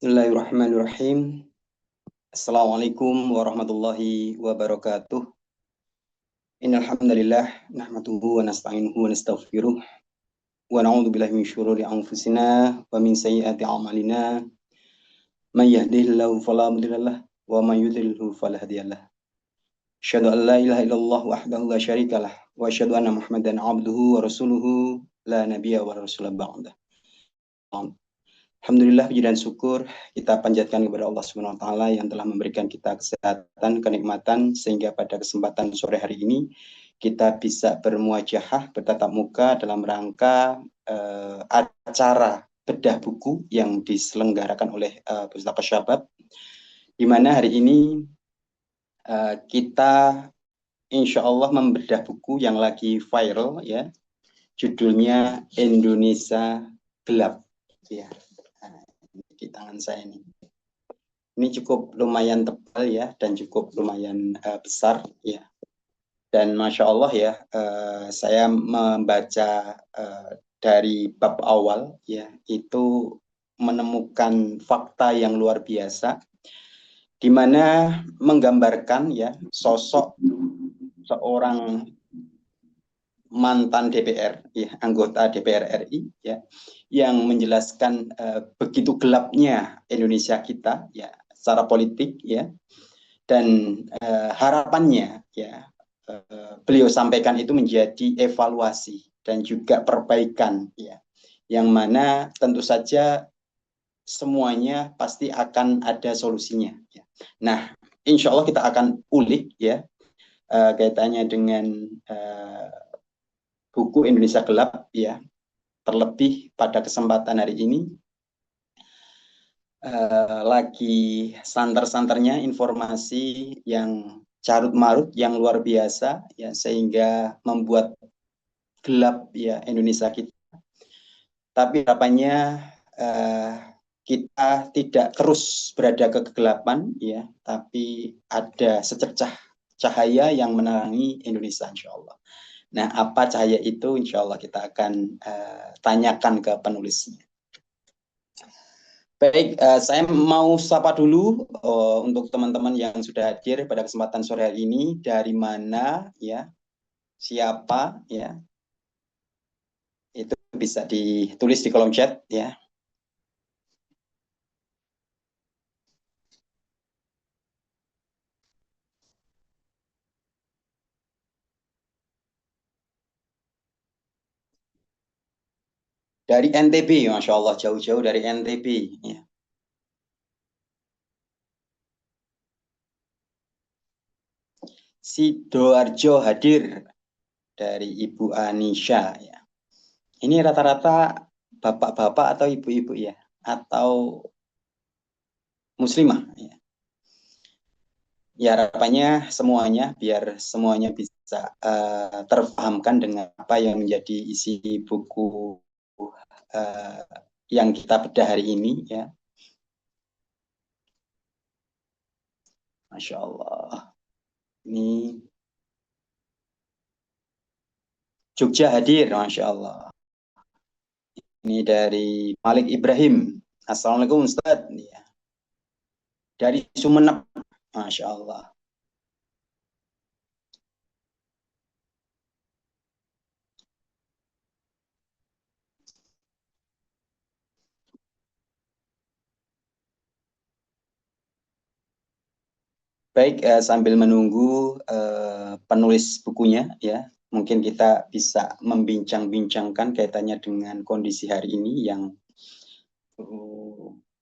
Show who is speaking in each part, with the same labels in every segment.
Speaker 1: Bismillahirrahmanirrahim. Assalamualaikum warahmatullahi wabarakatuh. Innal hamdalillah nahmaduhu wa nasta'inuhu wa nastaghfiruh wa na'udzu billahi min syururi anfusina wa min sayyiati a'malina. May yahdihillahu fala mudhillalah wa may yudhlilhu fala hadiyalah. Asyhadu an la ilaha illallah wahdahu la syarikalah wa asyhadu anna Muhammadan 'abduhu wa rasuluhu la nabiyya wa rasula ba'da. Alhamdulillah, puji dan syukur kita panjatkan kepada Allah Subhanahu wa taala yang telah memberikan kita kesehatan, kenikmatan sehingga pada kesempatan sore hari ini kita bisa bermuajahah, bertatap muka dalam rangka acara bedah buku yang diselenggarakan oleh Pustaka Syabab, di mana hari ini kita insya Allah membedah buku yang lagi viral, ya, judulnya Indonesia Gelap, ya. Di tangan saya ini. Ini cukup lumayan tebal, ya, dan cukup lumayan besar, ya. Dan Masya Allah, ya, saya membaca dari bab awal, ya, itu menemukan fakta yang luar biasa, di mana menggambarkan, ya, sosok seorang mantan DPR, ya, anggota DPR RI, ya, yang menjelaskan begitu gelapnya Indonesia kita, ya, secara politik, ya, dan harapannya, ya, beliau sampaikan itu menjadi evaluasi dan juga perbaikan, ya, yang mana tentu saja semuanya pasti akan ada solusinya, ya. Nah, insya Allah kita akan ulik, ya, kaitannya dengan buku Indonesia Gelap, ya. Terlebih pada kesempatan hari ini lagi santer-santernya informasi yang carut marut yang luar biasa, ya, sehingga membuat gelap, ya, Indonesia kita. Tapi harapannya kita tidak terus berada ke kegelapan, ya, tapi ada secercah cahaya yang menerangi Indonesia, insya Allah. Nah, apa cahaya itu? Insya Allah kita akan tanyakan ke penulisnya. Baik, saya mau sapa dulu untuk teman-teman yang sudah hadir pada kesempatan sore hari ini. Dari mana, ya, siapa, ya, itu bisa ditulis di kolom chat, ya. Dari NTB, Masya Allah, jauh-jauh dari NTB, ya. Sidoarjo hadir dari Ibu Anisha, ya. Ini rata-rata bapak-bapak atau ibu-ibu, ya, atau muslimah, ya. Ya, harapannya semuanya, biar semuanya bisa terpahamkan dengan apa yang menjadi isi buku yang kita bedah hari ini, ya. Masya Allah. Ini Jogja hadir, Masya Allah. Ini dari Malik Ibrahim. Assalamualaikum Ustaz. Ya. Dari Sumeneb, Masya Allah. Baik, sambil menunggu penulis bukunya, ya, mungkin kita bisa membincang-bincangkan kaitannya dengan kondisi hari ini yang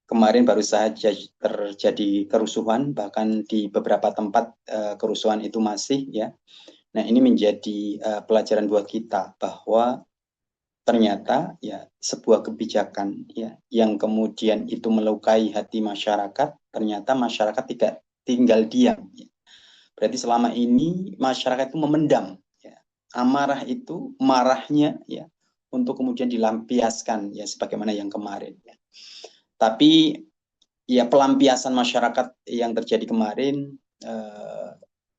Speaker 1: kemarin baru saja terjadi kerusuhan, bahkan di beberapa tempat kerusuhan itu masih, ya. Nah, ini menjadi pelajaran buat kita bahwa ternyata, ya, sebuah kebijakan, ya, yang kemudian itu melukai hati masyarakat, ternyata masyarakat tidak tinggal diam, ya. Berarti selama ini masyarakat itu memendam, ya, amarah itu, marahnya, ya, untuk kemudian dilampiaskan, ya, sebagaimana yang kemarin, ya. Tapi, ya, pelampiasan masyarakat yang terjadi kemarin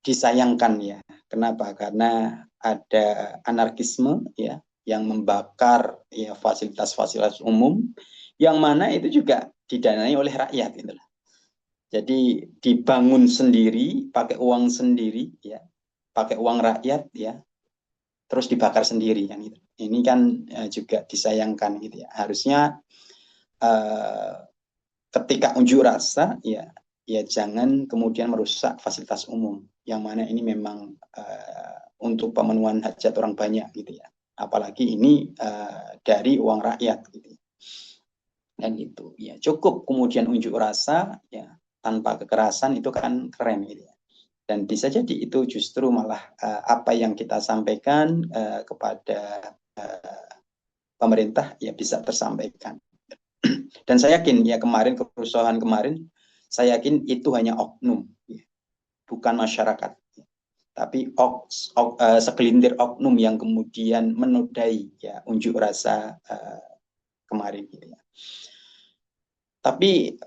Speaker 1: disayangkan, ya. Kenapa? Karena ada anarkisme, ya, yang membakar, ya, fasilitas-fasilitas umum, yang mana itu juga didanai oleh rakyat gitu loh. Jadi dibangun sendiri, pakai uang sendiri, ya, pakai uang rakyat, ya, terus dibakar sendiri kan gitu. Ini kan juga disayangkan gitu ya. Harusnya eh, ketika unjuk rasa, ya, ya jangan kemudian merusak fasilitas umum, yang mana ini memang untuk pemenuhan hajat orang banyak gitu ya. Apalagi ini dari uang rakyat gitu. Dan itu ya cukup kemudian unjuk rasa ya tanpa kekerasan itu kan keren gitu ya. Dan bisa jadi itu justru malah apa yang kita sampaikan kepada pemerintah ya bisa tersampaikan. Dan saya yakin ya kemarin kerusuhan kemarin, saya yakin itu hanya oknum, ya, bukan masyarakat. Tapi segelintir oknum yang kemudian menodai ya unjuk rasa kemarin gitu ya. Tapi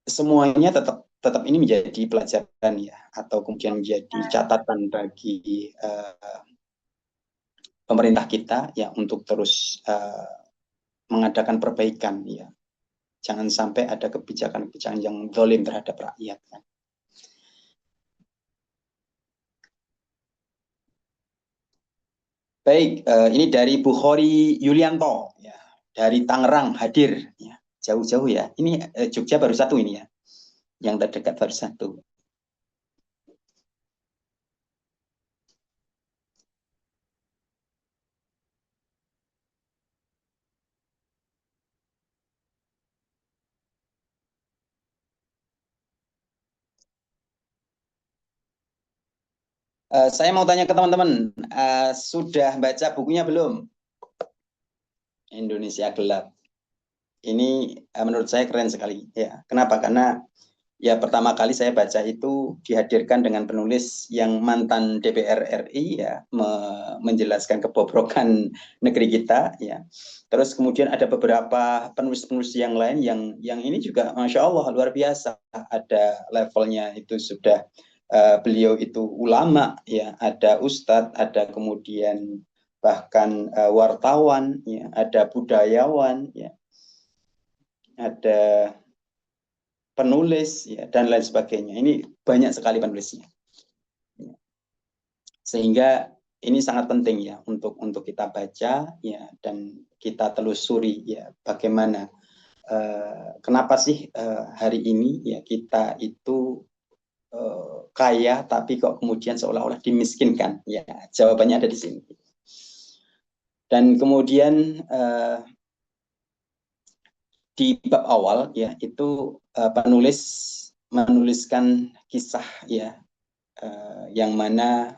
Speaker 1: semuanya tetap tetap ini menjadi pelajaran ya, atau kemudian menjadi catatan bagi pemerintah kita ya untuk terus mengadakan perbaikan ya. Jangan sampai ada kebijakan-kebijakan yang zalim terhadap rakyat kan. Baik, ini dari Bu Khori Yulianto ya, dari Tangerang hadir ya. Jauh-jauh ya. Ini Jogja baru satu ini ya. Yang terdekat baru satu. Saya mau tanya ke teman-teman, sudah baca bukunya belum? Indonesia Gelap. Ini menurut saya keren sekali ya. Kenapa? Karena ya pertama kali saya baca itu dihadirkan dengan penulis yang mantan DPR RI ya, menjelaskan kebobrokan negeri kita ya. Terus kemudian ada beberapa penulis-penulis yang lain yang ini juga Masya Allah luar biasa. Ada levelnya itu sudah beliau itu ulama ya, ada ustadz, ada kemudian bahkan wartawan ya, ada budayawan ya, ada penulis ya, dan lain sebagainya. Ini banyak sekali penulisnya. Sehingga ini sangat penting ya untuk kita baca ya, dan kita telusuri ya bagaimana kenapa sih hari ini ya kita itu kaya tapi kok kemudian seolah-olah dimiskinkan. Ya, jawabannya ada di sini. Dan kemudian di bab awal ya itu penulis menuliskan kisah ya, yang mana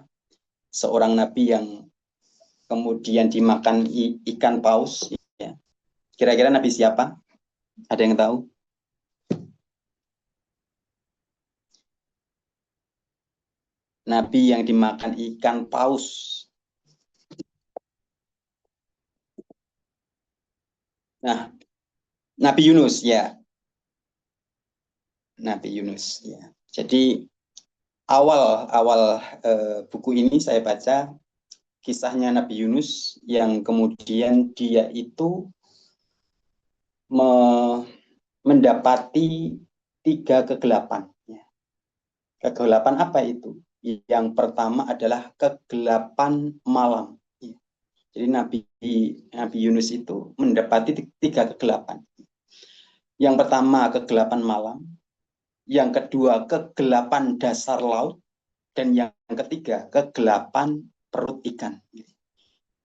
Speaker 1: seorang nabi yang kemudian dimakan ikan paus ya. Kira-kira nabi siapa? Ada yang tahu? Nabi yang dimakan ikan paus. Nah, Nabi Yunus ya. Nabi Yunus ya. Jadi awal buku ini saya baca kisahnya Nabi Yunus yang kemudian dia itu mendapati 3 kegelapan. Ya. Kegelapan apa itu? Yang pertama adalah kegelapan malam. Ya. Jadi Nabi Yunus itu mendapati 3 kegelapan. Yang pertama kegelapan malam, yang kedua kegelapan dasar laut, dan yang ketiga kegelapan perut ikan.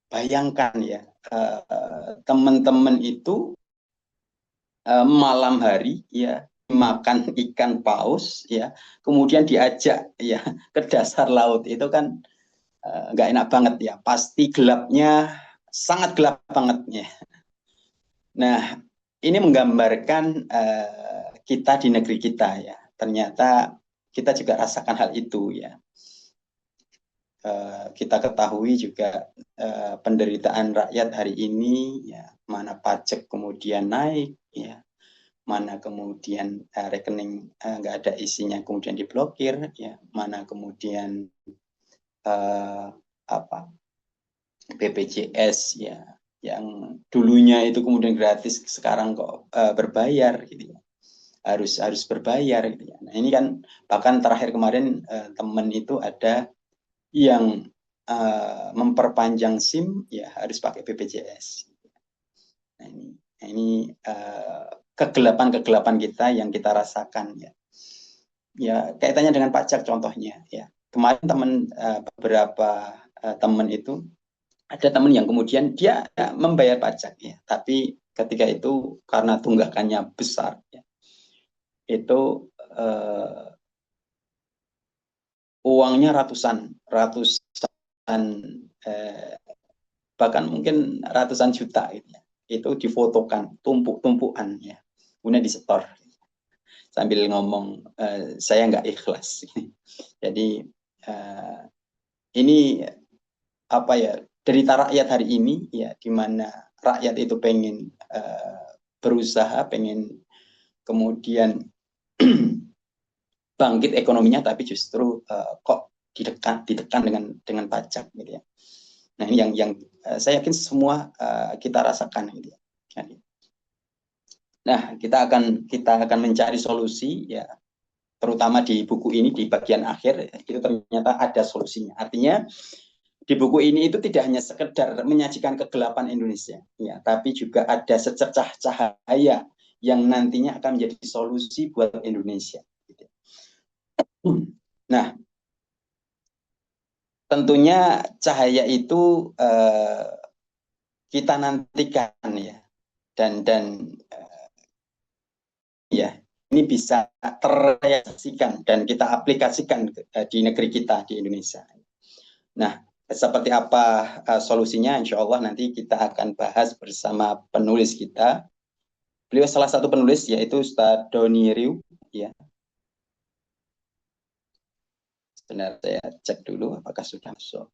Speaker 1: Bayangkan ya, teman-teman itu malam hari ya makan ikan paus ya, kemudian diajak ya ke dasar laut, itu kan nggak enak banget ya, pasti gelapnya sangat gelap banget ya. Nah, ini menggambarkan kita di negeri kita ya, ternyata kita juga rasakan hal itu ya. Kita ketahui juga penderitaan rakyat hari ini ya, mana pajak kemudian naik ya, mana kemudian rekening nggak ada isinya kemudian diblokir ya, mana kemudian apa BPJS ya yang dulunya itu kemudian gratis, sekarang kok berbayar gitu ya. Harus berbayar gitu ya. Nah, ini kan bahkan terakhir kemarin teman itu ada yang memperpanjang SIM ya harus pakai BPJS. Nah ini kegelapan-kegelapan kita yang kita rasakan ya. Ya kaitannya dengan pajak contohnya ya. Kemarin beberapa teman itu ada teman yang kemudian dia membayar pajak ya, tapi ketika itu karena tunggakannya besar ya, itu eh, uangnya ratusan eh, bahkan mungkin ratusan juta gitu ya. Itu difotokan tumpuk-tumpukan ya, kemudian disetor sambil ngomong saya nggak ikhlas. Jadi eh, ini apa ya, derita rakyat hari ini ya, di mana rakyat itu pengen berusaha, pengen kemudian bangkit ekonominya, tapi justru kok ditekan dengan pajak gitu ya. Nah ini yang saya yakin semua kita rasakan gitu ya. Nah kita akan mencari solusi ya, terutama di buku ini di bagian akhir itu ternyata ada solusinya. Artinya di buku ini itu tidak hanya sekedar menyajikan kegelapan Indonesia ya, tapi juga ada secercah cahaya yang nantinya akan menjadi solusi buat Indonesia. Nah, tentunya cahaya itu kita nantikan ya, dan ya ini bisa terrealisasikan dan kita aplikasikan di negeri kita di Indonesia. Nah, seperti apa solusinya? Insya Allah nanti kita akan bahas bersama penulis kita. Beliau salah satu penulis yaitu Ustadz Doni Riu. Ya, sebentar saya cek dulu apakah sudah masuk.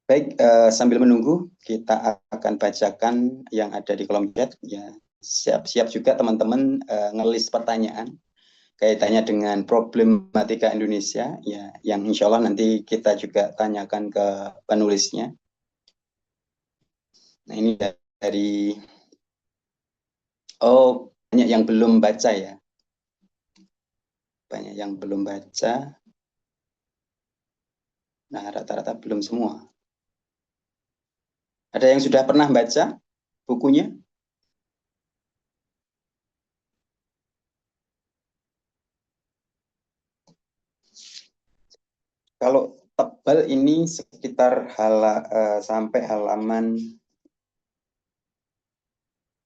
Speaker 1: Baik, sambil menunggu kita akan bacakan yang ada di kolom chat. Ya, siap-siap juga teman-teman ngelis pertanyaan kaitannya dengan problematika Indonesia ya, yang insya Allah nanti kita juga tanyakan ke penulisnya. Nah ini dari banyak yang belum baca ya, banyak yang belum baca. Nah rata-rata belum semua. Ada yang sudah pernah baca bukunya? Kalau tebal ini sekitar sampai halaman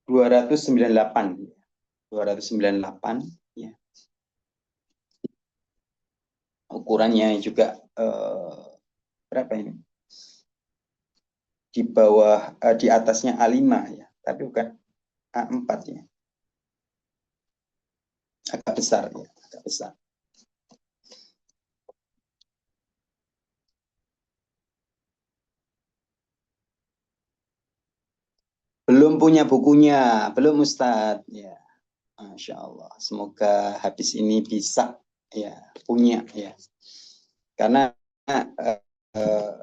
Speaker 1: 298. 298 ya. Ukurannya juga berapa ini? Di bawah di atasnya A5 ya, tapi bukan A4 ya. Agak besar ya, agak besar. Belum punya bukunya, belum Ustadz ya. Masya Allah. Semoga habis ini bisa ya punya ya. Karena uh,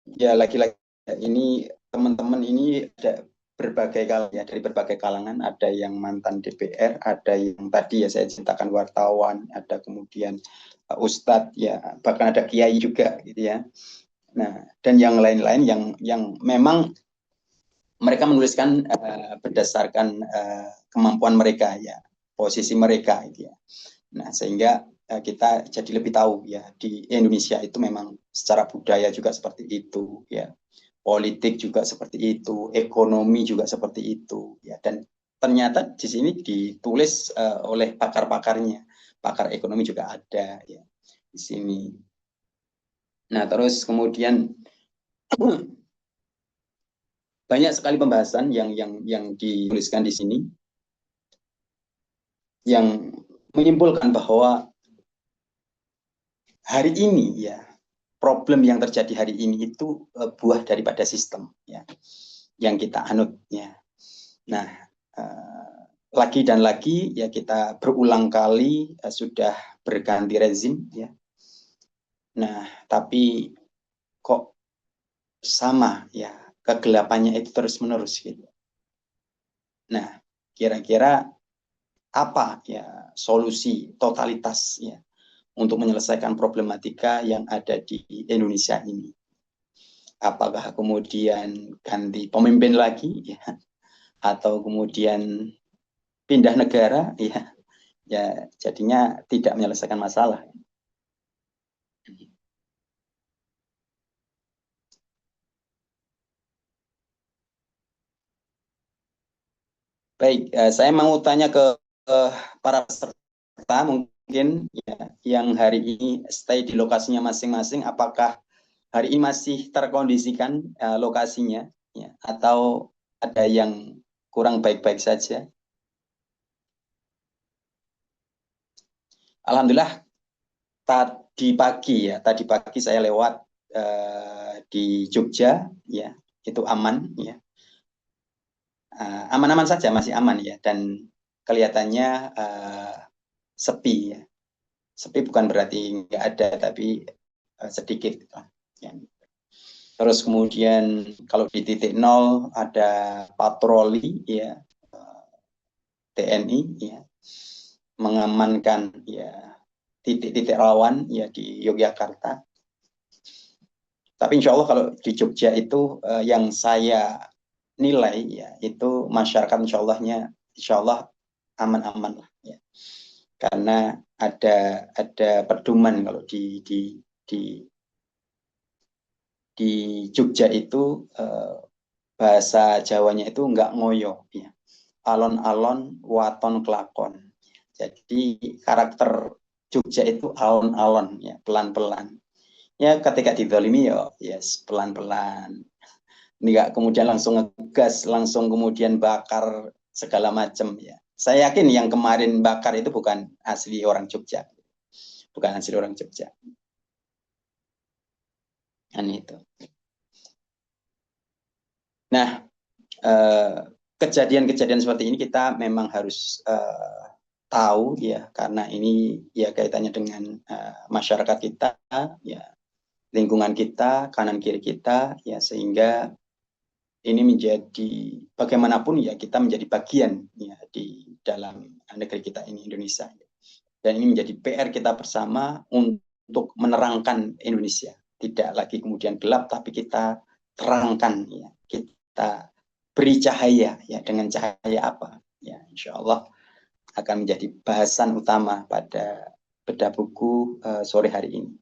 Speaker 1: ya lagi-lagi ini teman-teman ini ada berbagai ya dari berbagai kalangan, ada yang mantan DPR, ada yang tadi ya saya ceritakan wartawan, ada kemudian ustadz ya, bahkan ada kiai juga gitu ya. Nah, dan yang lain-lain yang memang mereka menuliskan berdasarkan kemampuan mereka ya, posisi mereka gitu ya. Nah, sehingga kita jadi lebih tahu ya di Indonesia itu memang secara budaya juga seperti itu ya. Politik juga seperti itu, ekonomi juga seperti itu ya. Dan ternyata di sini ditulis oleh pakar-pakarnya. Pakar ekonomi juga ada ya di sini. Nah, terus kemudian banyak sekali pembahasan yang dituliskan di sini yang menyimpulkan bahwa hari ini ya problem yang terjadi hari ini itu buah daripada sistem ya yang kita anut ya. Nah, lagi dan lagi ya kita berulang kali sudah berganti rezim ya. Nah, tapi kok sama ya kegelapannya itu terus menerus gitu. Nah, kira-kira apa ya solusi totalitas ya untuk menyelesaikan problematika yang ada di Indonesia ini? Apakah kemudian ganti pemimpin lagi ya, atau kemudian pindah negara ya, ya jadinya tidak menyelesaikan masalah. Baik, saya mau tanya ke para peserta mungkin ya, yang hari ini stay di lokasinya masing-masing, apakah hari ini masih terkondisikan lokasinya ya, atau ada yang kurang baik-baik saja? Alhamdulillah tadi pagi saya lewat di Jogja ya, itu aman ya. Aman-aman saja, masih aman ya, dan kelihatannya sepi ya. Sepi bukan berarti nggak ada, tapi sedikit ya. Terus kemudian kalau di titik nol ada patroli ya, TNI ya, mengamankan ya titik-titik rawan ya di Yogyakarta. Tapi insya Allah kalau di Jogja itu yang saya nilai ya itu masyarakat insya Allah aman-aman lah ya. Karena ada pedoman kalau di di Jogja itu bahasa Jawanya itu nggak ngoyo ya. Alon-alon waton kelakon. Jadi karakter Jogja itu alon-alon ya, pelan-pelan. Ya ketika didolimi ya yes pelan-pelan. Nggak kemudian langsung ngegas, langsung kemudian bakar segala macam ya. Saya yakin yang kemarin bakar itu bukan asli orang Jogja. Bukan asli orang Jogja. Kan itu. Nah, kejadian-kejadian seperti ini kita memang harus tahu ya, karena ini ya kaitannya dengan masyarakat kita, ya lingkungan kita, kanan kiri kita, ya sehingga ini menjadi bagaimanapun ya kita menjadi bagian ya di dalam negeri kita ini Indonesia. Dan ini menjadi PR kita bersama untuk menerangkan Indonesia. Tidak lagi kemudian gelap, tapi kita terangkan ya, kita beri cahaya ya, dengan cahaya apa ya, insya Allah akan menjadi bahasan utama pada bedah buku sore hari ini.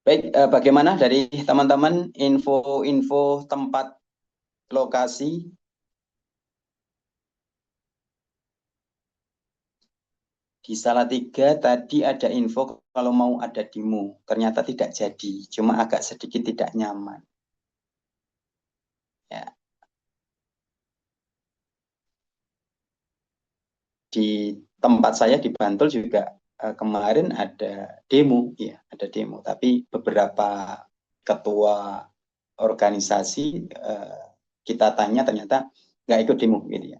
Speaker 1: Baik, bagaimana dari teman-teman info-info tempat lokasi? Di Salatiga tadi ada info kalau mau ada demo, ternyata tidak jadi, cuma agak sedikit tidak nyaman. Ya, di tempat saya di Bantul juga kemarin ada demo, ya, ada demo. Tapi beberapa ketua organisasi kita tanya ternyata nggak ikut demo, gitu ya.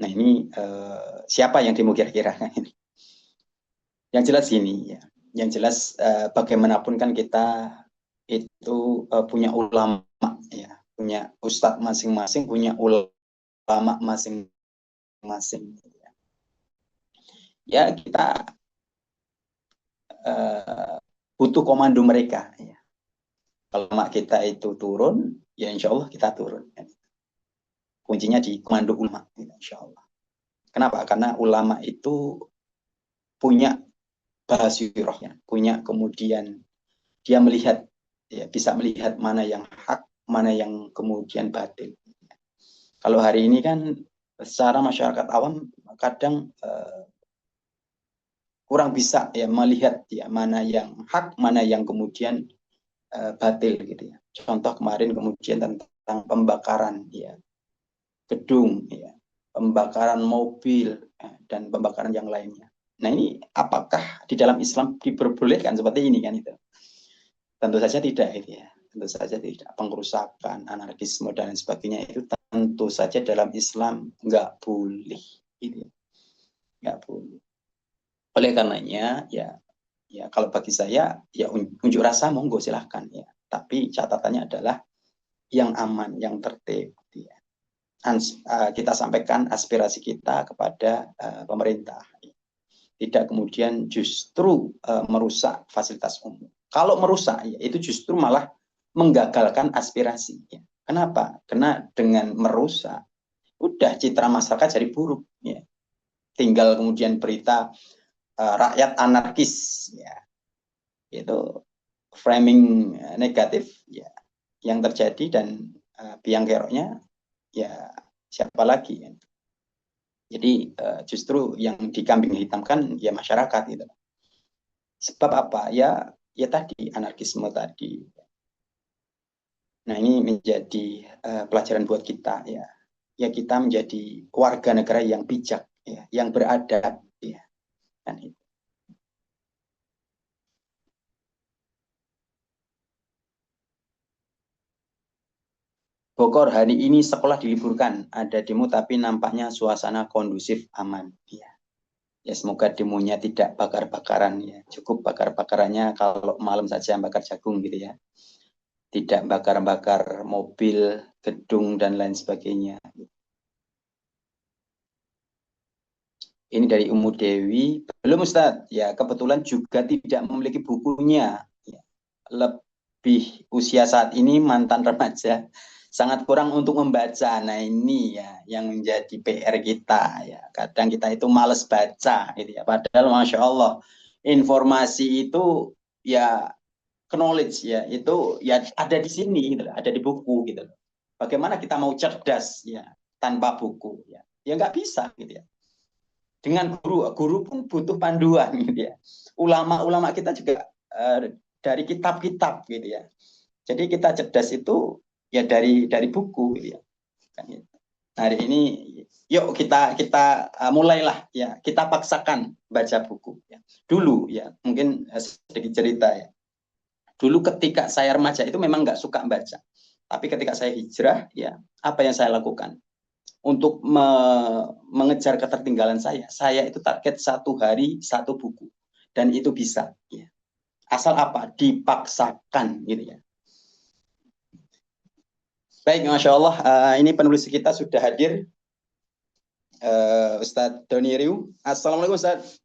Speaker 1: Nah ini siapa yang demo kira-kira? Yang jelas gini, ya. Yang jelas bagaimanapun kan kita itu punya ulama, ya, punya ustadz masing-masing, punya ulama masing-masing. Ya kita butuh komando mereka. Ya. Kalau kita itu turun, ya insya Allah kita turun. Ya. Kuncinya di komando ulama, ya, insya Allah. Kenapa? Karena ulama itu punya basirahnya, punya kemudian dia melihat, ya, bisa melihat mana yang hak, mana yang kemudian batil. Kalau hari ini kan secara masyarakat awam kadang kurang bisa ya melihat ya mana yang hak, mana yang kemudian batil, gitu ya. Contoh kemarin kemudian tentang pembakaran ya gedung, ya, pembakaran mobil, ya, dan pembakaran yang lainnya. Nah ini apakah di dalam Islam diperbolehkan seperti ini kan itu? Tentu saja tidak, itu ya. Tentu saja tidak. Pengrusakan, anarkisme dan lain sebagainya itu tentu saja dalam Islam nggak boleh, gitu ya. Nggak boleh. Oleh karenanya ya kalau bagi saya ya unjuk rasa monggo silahkan ya. Tapi catatannya adalah yang aman, yang tertib. Ya. Kita sampaikan aspirasi kita kepada pemerintah. Tidak kemudian justru merusak fasilitas umum. Kalau merusak, ya, itu justru malah menggagalkan aspirasi. Ya. Kenapa? Karena dengan merusak, udah citra masyarakat jadi buruk. Ya. Tinggal kemudian berita rakyat anarkis, ya, itu framing negatif, ya, yang terjadi, dan biang keroknya ya siapa lagi, ya. Jadi justru yang dikambing hitamkan ya masyarakat, gitu. Sebab apa? Ya tadi anarkisme tadi. Nah ini menjadi pelajaran buat kita, ya. Ya kita menjadi warga negara yang bijak, ya, yang beradab, ya. Kan itu. Bogor hari ini sekolah diliburkan, ada demo tapi nampaknya suasana kondusif, aman. Ya, ya semoga demonya tidak bakar-bakaran, ya. Cukup bakar-bakarannya kalau malam saja bakar jagung, gitu ya. Tidak bakar-bakar mobil, gedung dan lain sebagainya. Ini dari Umu Dewi. Belum Ustadz, ya kebetulan juga tidak memiliki bukunya. Ya. Lebih usia saat ini mantan remaja, sangat kurang untuk membaca. Nah ini ya yang menjadi PR kita. Ya. Kadang kita itu males baca, gitu ya. Padahal Masya Allah, informasi itu ya knowledge ya itu ya ada di sini, gitu, ada di buku, gitu. Bagaimana kita mau cerdas ya tanpa buku, ya? Ya nggak bisa, gitu ya. Dengan guru pun butuh panduan, gitu ya. Ulama-ulama kita juga dari kitab-kitab, gitu ya. Jadi kita cerdas itu ya dari buku, gitu ya. Hari ini yuk kita mulailah ya, kita paksakan baca buku, ya. Dulu ya mungkin sedikit cerita ya. Dulu ketika saya remaja itu memang nggak suka baca. Tapi ketika saya hijrah, ya apa yang saya lakukan? Untuk mengejar ketertinggalan saya itu target 1 hari 1 buku. Dan itu bisa. Ya. Asal apa? Dipaksakan, gitu ya. Baik, Masya Allah. Ini penulis kita sudah hadir. Ustadz Doni Riu. Assalamualaikum, Ustadz.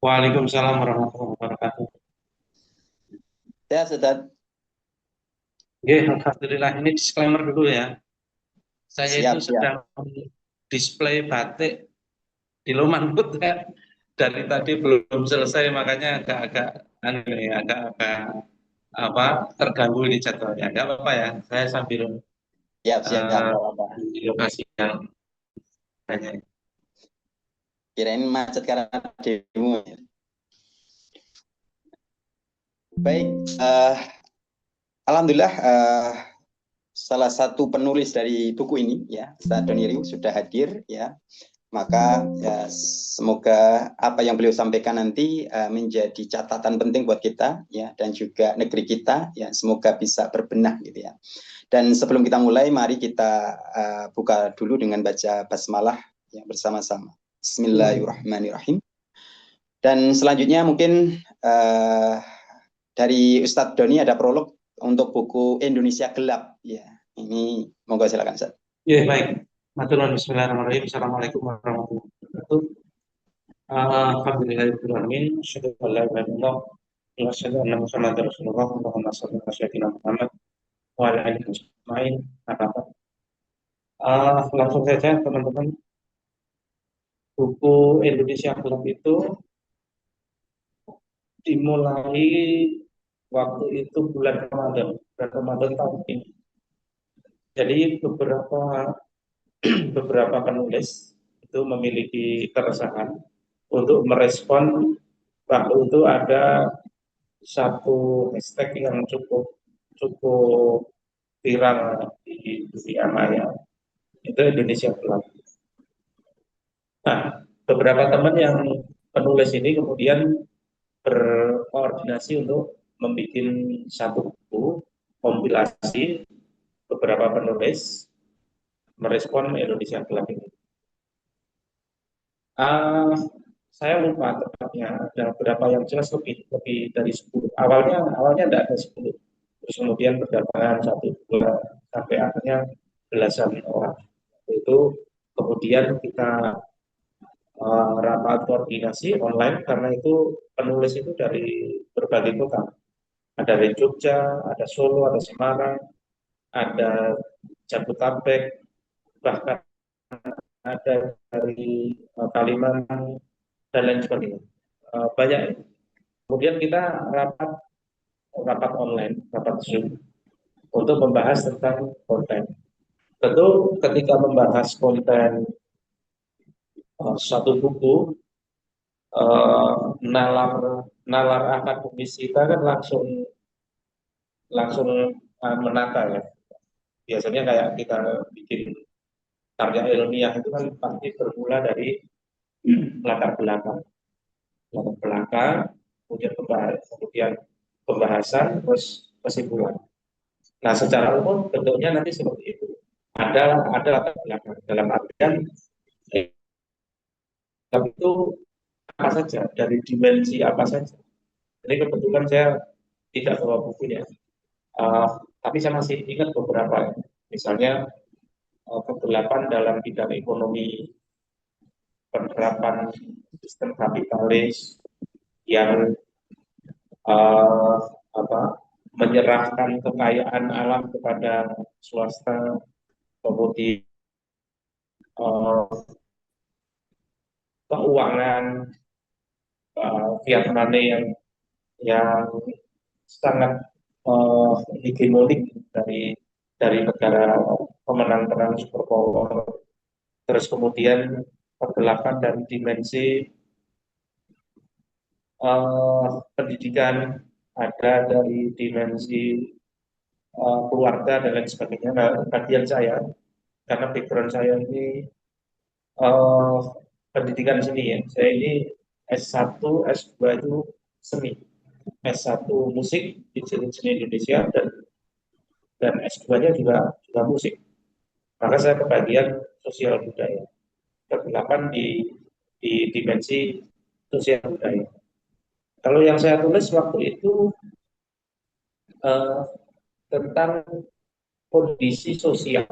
Speaker 2: Waalaikumsalam warahmatullahi wabarakatuh.
Speaker 1: Ya, Ustadz.
Speaker 2: Ya, alhamdulillah, ini disclaimer dulu ya. Saya itu
Speaker 1: Siap, siap.
Speaker 2: sedang display batik di Loman Putra dari tadi belum selesai, makanya agak-agak agak-agak apa terganggu ini jadwalnya. Enggak apa-apa ya. Saya sambil
Speaker 1: Siap, siap.
Speaker 2: uh,
Speaker 1: Nggak apa-apa.
Speaker 2: di lokasi yang banyak.
Speaker 1: Kirain macet karena demo. Baik. Alhamdulillah. Salah satu penulis dari buku ini ya, Ustaz Doni Riu sudah hadir ya. Maka ya semoga apa yang beliau sampaikan nanti menjadi catatan penting buat kita ya, dan juga negeri kita ya, semoga bisa berbenah gitu ya. Dan sebelum kita mulai, mari kita buka dulu dengan baca basmalah ya bersama-sama. Bismillahirrahmanirrahim. Dan selanjutnya mungkin dari Ustadz Doni ada prolog untuk buku Indonesia Gelap ya. Ini monggo silakan Ustadz.
Speaker 2: Ya, baik. Maturnuwun, bismillahirrahmanirrahim. Assalamualaikum warahmatullahi wabarakatuh. Alhamdulillahirrahmanirrahim. Asyhadu an la ilaha illallah wa asyhadu anna Muhammadar Rasulullah. Allahumma shalli ala sayyidina Muhammad wa ala alihi ajmain. Langsung saja teman-teman, buku Indonesia Gelap itu dimulai waktu itu bulan Ramadan tahun ini. Jadi beberapa penulis itu memiliki keresahan untuk merespon waktu itu ada satu hashtag yang cukup cukup viral di dunia maya, itu Indonesia Gelap. Nah, beberapa teman yang penulis ini kemudian berkoordinasi untuk membuat satu buku kompilasi beberapa penulis merespon Indonesia Gelap ini. Saya lupa tepatnya, ada berapa yang jelas lebih dari 10. Awalnya tidak ada 10. Terus kemudian berdatangan 1, 2 sampai akhirnya belasan orang. Itu kemudian kita rapat koordinasi online karena itu penulis itu dari berbagai kota. Ada dari Jogja, ada Solo, ada Semarang, ada Jabodetabek, bahkan ada dari Kalimantan dan lain sebagainya. Banyak. Kemudian kita rapat online, rapat Zoom untuk membahas tentang konten. Tentu ketika membahas konten satu buku, nalar akademis kita kan langsung menata ya. Biasanya kayak kita bikin karya ilmiah itu kan pasti bermula dari latar belakang, kemudian pembahasan, terus kesimpulan. Nah, secara umum bentuknya nanti seperti itu. Ada latar belakang dalam artian itu apa saja, dari dimensi apa saja. Jadi kebetulan saya tidak bawa bukunya, tapi saya masih ingat beberapa. Misalnya kegelapan dalam bidang ekonomi, penerapan sistem kapitalis yang uh, menyerahkan kekayaan alam kepada swasta, kemudian keuangan fiat money yang sangat hegemonik dari negara pemenang perang superpower. Terus kemudian kegelapan dan dimensi pendidikan, ada dari dimensi keluarga dan lain sebagainya. Nah, bagian saya, karena background saya ini pendidikan seni ya. Saya ini S1, S2 itu seni. S1 musik di seni Indonesia dan S2-nya juga musik. Maka saya kebagian sosial budaya. Kegelapan di dimensi sosial budaya. Kalau yang saya tulis waktu itu tentang kondisi sosial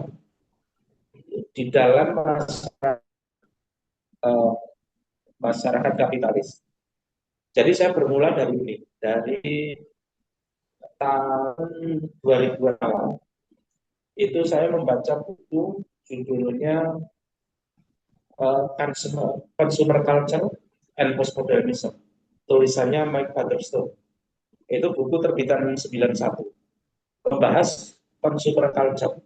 Speaker 2: di dalam masyarakat kapitalis. Jadi saya bermula dari ini, dari tahun 2000 awal. Itu saya membaca buku judulnya Consumer Culture and Postmodernism. Tulisannya Mike Batterstone. Itu buku terbitan 91. Membahas consumer culture,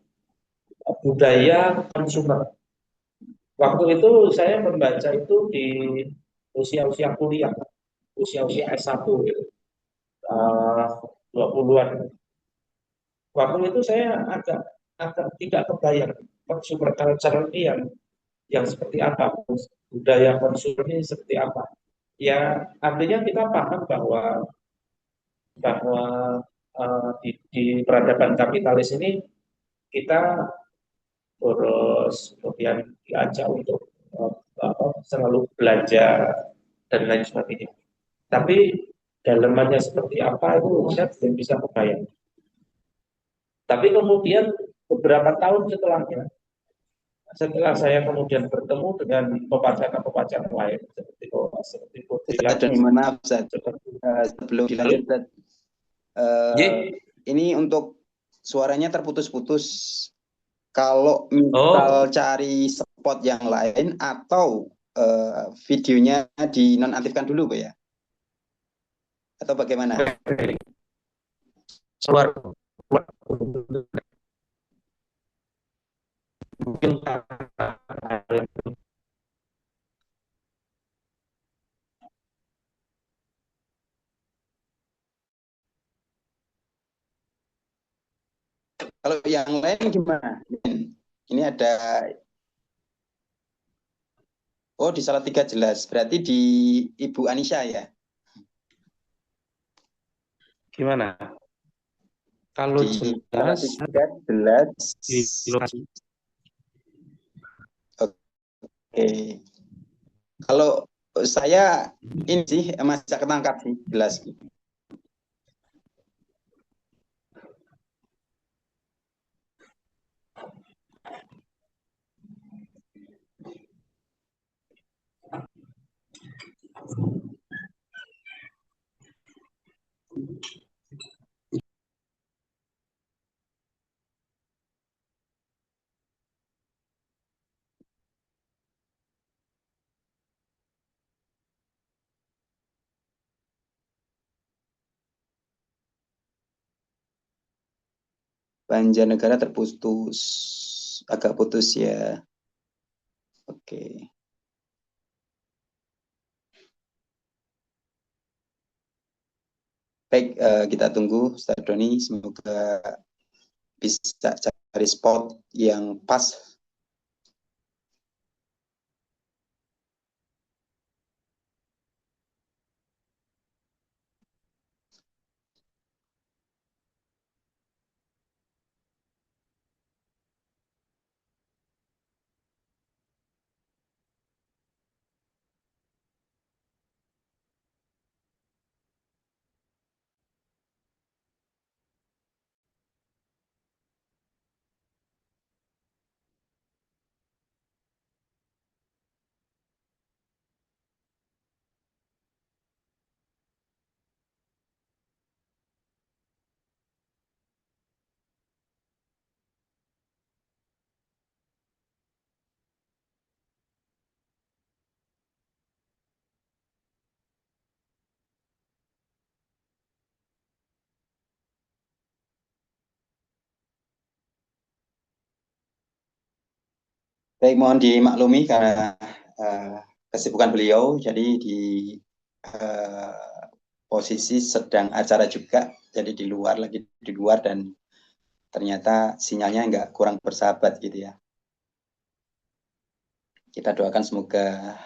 Speaker 2: budaya konsumer. Waktu itu saya membaca itu di usia-usia kuliah, usia-usia S1 gitu. 20-an. Waktu itu saya agak tidak kebayang consumer culture ini yang seperti apa, budaya konsumennya seperti apa. Ya, artinya kita paham bahwa di peradaban kapitalis ini kita terus kemudian diajak untuk selalu belajar dan lain sebagainya. Tapi dalamannya seperti apa itu saya belum bisa membayangkan. Tapi kemudian beberapa tahun setelahnya, setelah saya kemudian bertemu dengan pepacara-pepacara lain seperti Godzilla,
Speaker 1: Ustaz Doni, mohon maaf Ustaz.
Speaker 2: seperti
Speaker 1: Sebelum dilanjut Ustaz, ini untuk suaranya terputus-putus. Kalau misal cari spot yang lain atau videonya dinonaktifkan dulu, Pak ya? Atau bagaimana?
Speaker 2: Suara mungkin
Speaker 1: Kalau yang lain gimana? Ini ada, oh di Salatiga jelas. Berarti di Ibu Anisha ya?
Speaker 2: gimana? Kalau
Speaker 1: Di
Speaker 2: jelas
Speaker 1: Salatiga jelas.
Speaker 2: di lokasi.
Speaker 1: Oke. Kalau saya ini sih masih ketangkap sih, jelas. Banjarnegara terputus, agak putus ya. Oke. Baik, kita tunggu Ustaz Doni, semoga bisa cari spot yang pas. Baik, mohon dimaklumi karena kesibukan beliau, jadi di posisi sedang acara juga, jadi di luar lagi di luar dan ternyata sinyalnya nggak kurang bersahabat gitu ya. Kita doakan semoga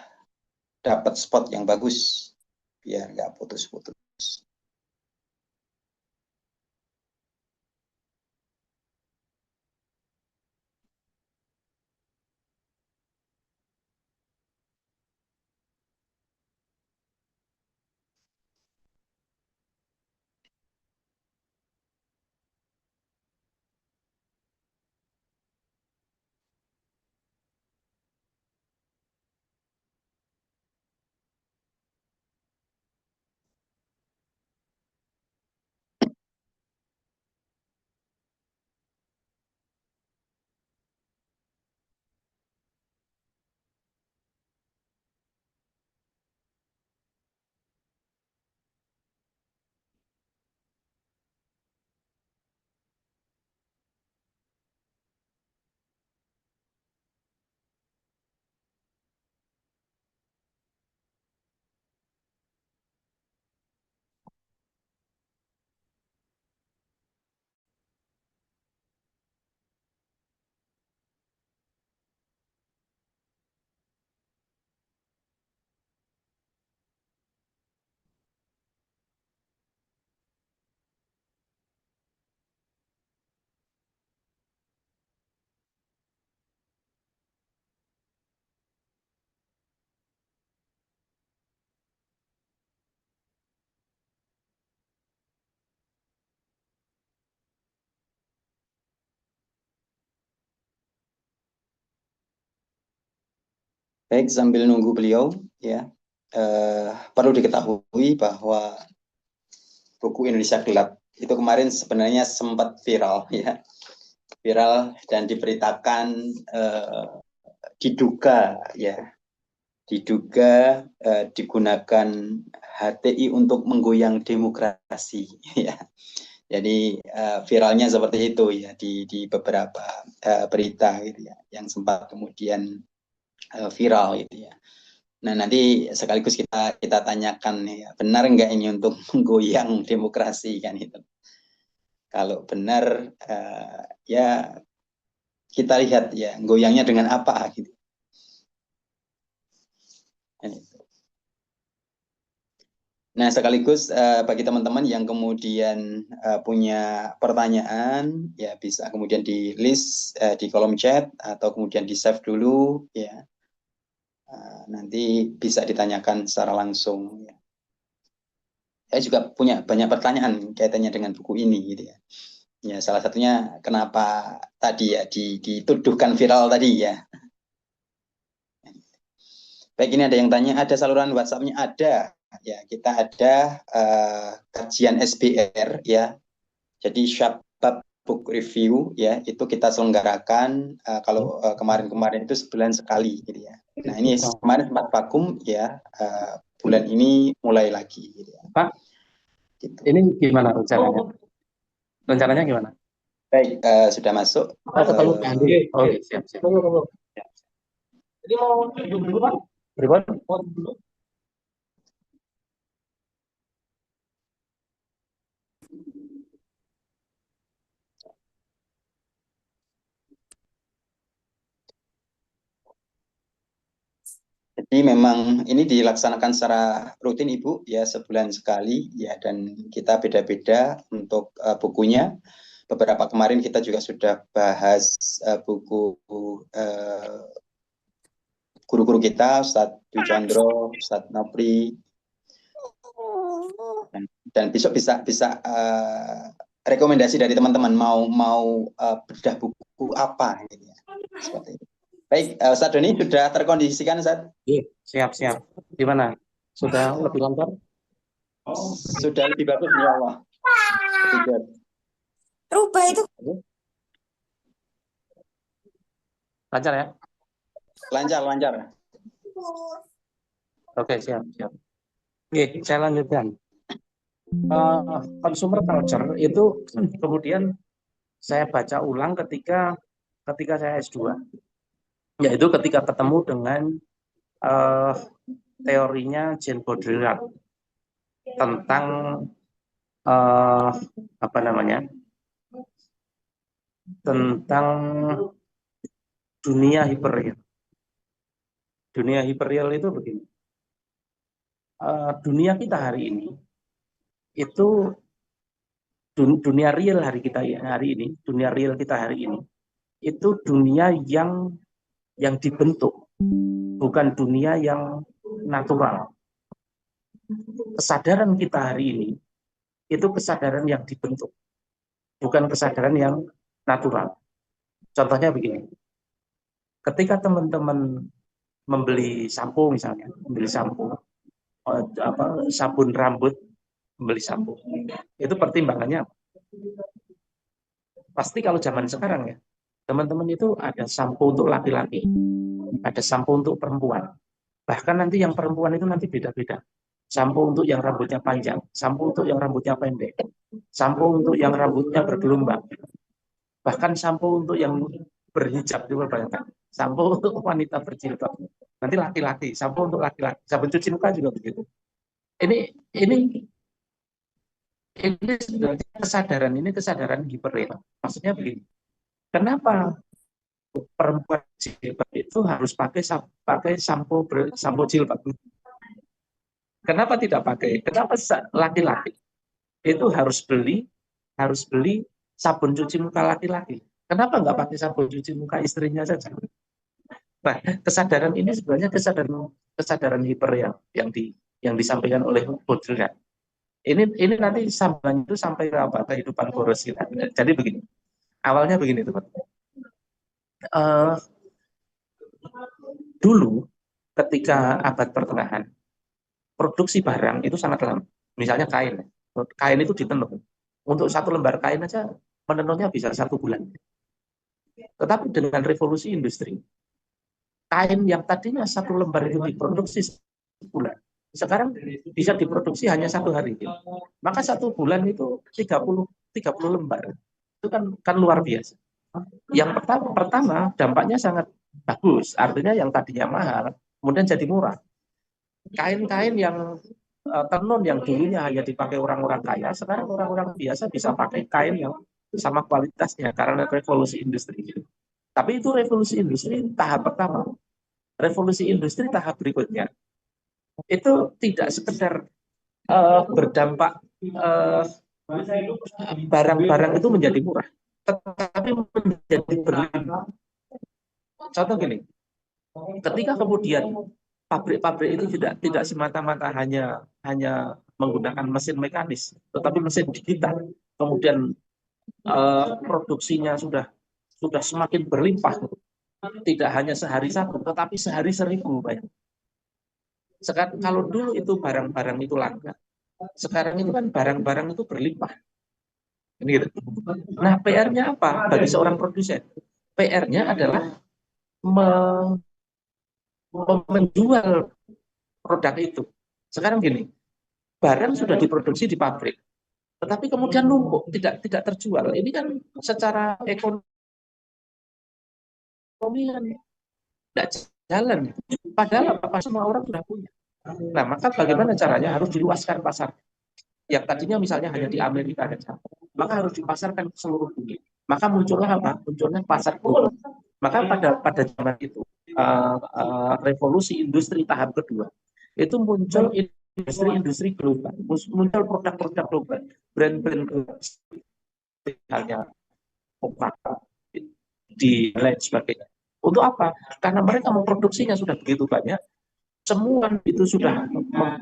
Speaker 1: dapat spot yang bagus biar nggak putus-putus. Baik, sambil nunggu beliau, ya, perlu diketahui bahwa buku Indonesia Gelap itu kemarin sebenarnya sempat viral, ya, viral dan diberitakan, diduga, ya, diduga digunakan HTI untuk menggoyang demokrasi, ya. Jadi viralnya seperti itu, ya, di beberapa berita gitu, ya, yang sempat kemudian viral gitu, ya. Nah, nanti sekaligus kita tanyakan, ya, benar nggak ini untuk menggoyang demokrasi kan itu. Kalau benar, ya kita lihat, ya, goyangnya dengan apa gitu. Nah, sekaligus bagi teman-teman yang kemudian punya pertanyaan, ya bisa kemudian di list di kolom chat atau kemudian di save dulu, ya. Nanti bisa ditanyakan secara langsung, ya. Saya juga punya banyak pertanyaan kaitannya dengan buku ini gitu, ya. Ya, salah satunya kenapa tadi, ya, dituduhkan viral tadi, ya. Baik, ini ada yang tanya, ada saluran WhatsApp-nya? Ada, ya, kita ada kajian SBR, ya. Jadi Syabab Book Review, ya, itu kita selenggarakan kalau kemarin-kemarin itu sebulan sekali gitu, ya. Nah, ini kemarin sempat vakum, ya, bulan ini mulai lagi gitu, ya.
Speaker 2: Pak,
Speaker 1: Gitu.
Speaker 2: ini gimana rencananya? Rencananya gimana?
Speaker 1: Baik, sudah masuk.
Speaker 2: Ketemu Oke, siap. Jadi mau dulu, Pak? Mau dulu?
Speaker 1: Jadi memang ini dilaksanakan secara rutin, Ibu, ya, sebulan sekali, ya, dan kita beda-beda untuk bukunya. Beberapa kemarin kita juga sudah bahas buku guru-guru kita, Ustadz Dwi Condro, Ustadz Nopri, dan besok bisa rekomendasi dari teman-teman mau bedah buku apa gitu, ya. Seperti itu. Baik, Ustadz Doni sudah terkondisikan, Ustadz?
Speaker 2: Siap. Gimana? Sudah lebih lancar?
Speaker 1: Sudah lebih bagus, ya Allah.
Speaker 3: Rubah itu
Speaker 2: Lancar ya?
Speaker 1: Lancar.
Speaker 2: Oke, siap. Oke, saya lanjutkan. Consumer culture itu kemudian saya baca ulang ketika saya S2, yaitu ketika ketemu dengan teorinya Jean Baudrillard tentang apa namanya, tentang dunia hiperreal. Dunia hiperreal itu begini, dunia kita hari ini itu dunia real hari ini, dunia real kita hari ini itu dunia yang dibentuk, bukan dunia yang natural. Kesadaran kita hari ini itu kesadaran yang dibentuk, bukan kesadaran yang natural. Contohnya begini, ketika teman-teman membeli sampo misalnya, sabun rambut, membeli sampo, itu pertimbangannya apa? Pasti kalau zaman sekarang ya, teman-teman itu ada sampo untuk laki-laki, ada sampo untuk perempuan. Bahkan nanti yang perempuan itu nanti beda-beda. Sampo untuk yang rambutnya panjang, sampo untuk yang rambutnya pendek, sampo untuk yang rambutnya bergelombang, bahkan sampo untuk yang berhijab juga banyak. Sampo untuk wanita berjilbab. Nanti laki-laki, sampo untuk laki-laki. Sabun cuci muka juga begitu. Ini sebenarnya kesadaran hiperreal. Maksudnya begini. Kenapa perempuan jilbab itu harus pakai sampo jilbab? Kenapa tidak pakai? Kenapa laki-laki itu harus beli sabun cuci muka laki-laki? Kenapa nggak pakai sabun cuci muka istrinya saja? Nah, kesadaran ini sebenarnya kesadaran hiperreal yang disampaikan oleh Baudrillard. Ini nanti sambungan itu sampai ke apa? Kehidupan boros kita. Jadi begini. Awalnya begini, teman. Dulu
Speaker 3: ketika abad pertengahan, produksi barang itu sangat lama. Misalnya kain. Kain itu ditenun. Untuk satu lembar kain aja menenunnya bisa 1 bulan. Tetapi dengan revolusi industri, kain yang tadinya 1 lembar itu diproduksi sebulan, sekarang bisa diproduksi hanya 1 hari. Maka 1 bulan itu 30 lembar. Itu kan luar biasa. Yang pertama dampaknya sangat bagus. Artinya yang tadinya mahal kemudian jadi murah. Kain-kain yang tenun yang dulunya hanya dipakai orang-orang kaya, sekarang orang-orang biasa bisa pakai kain yang sama kualitasnya karena revolusi industri. Tapi itu revolusi industri tahap pertama. Revolusi industri tahap berikutnya itu tidak sekedar berdampak barang-barang itu menjadi murah, tetapi menjadi berlimpah. Contoh gini, ketika kemudian pabrik-pabrik itu tidak semata-mata hanya menggunakan mesin mekanis, tetapi mesin digital, kemudian produksinya sudah semakin berlimpah, tidak hanya sehari satu, tetapi sehari 1000 banyak. Sekarang kalau dulu itu barang-barang itu langka, sekarang itu kan barang-barang itu berlimpah. Gitu. Nah, PR-nya apa bagi seorang produsen? PR-nya adalah menjual produk itu. Sekarang gini, barang sudah diproduksi di pabrik, tetapi kemudian numpuk, tidak terjual. Ini kan secara ekonomi kan tidak jalan. Padahal apa semua orang sudah punya. Nah, maka bagaimana caranya? Harus diluaskan pasar. Yang tadinya misalnya hanya di Amerika saja, maka harus dipasarkan ke seluruh dunia. Maka munculnya apa? Munculnya pasar global. Maka pada zaman itu revolusi industri tahap kedua itu muncul industri global, muncul produk-produk global, brand-brand global, misalnya Coca-Cola, di lain sebagainya. Untuk apa? Karena mereka memproduksinya sudah begitu banyak, semua itu sudah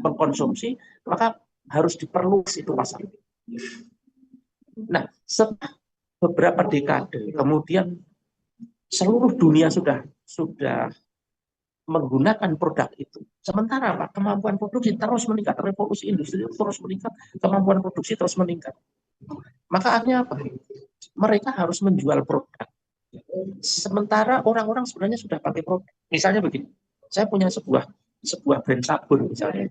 Speaker 3: mengkonsumsi, maka harus diperluas itu pasar. Nah, setelah beberapa dekade, kemudian seluruh dunia sudah menggunakan produk itu. Sementara apa? Kemampuan produksi terus meningkat, revolusi industri terus meningkat, kemampuan produksi terus meningkat. Maka akhirnya apa? Mereka harus menjual produk. Sementara orang-orang sebenarnya sudah pakai produk. Misalnya begini, saya punya sebuah brand sabun misalnya.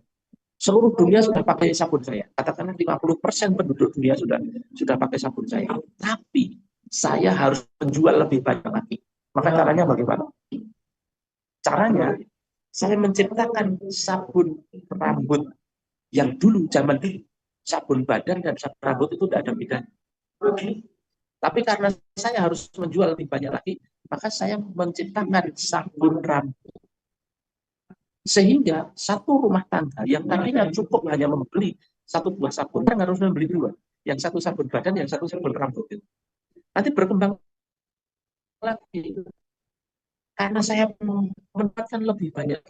Speaker 3: Seluruh dunia sudah pakai sabun saya. Katakanlah 50% penduduk dunia sudah pakai sabun saya. Tapi saya harus menjual lebih banyak lagi. Maka caranya bagaimana? Caranya saya menciptakan sabun rambut yang dulu zaman dulu sabun badan dan sabun rambut itu tidak ada bedanya. Tapi karena saya harus menjual lebih banyak lagi, maka saya menciptakan sabun rambut. Sehingga satu rumah tangga yang tadinya cukup hanya membeli 1 buah sabun, kan harus membeli 2. Yang satu sabun badan, yang satu sabun rambut. Nanti berkembang lagi. Karena saya mendapatkan lebih banyak,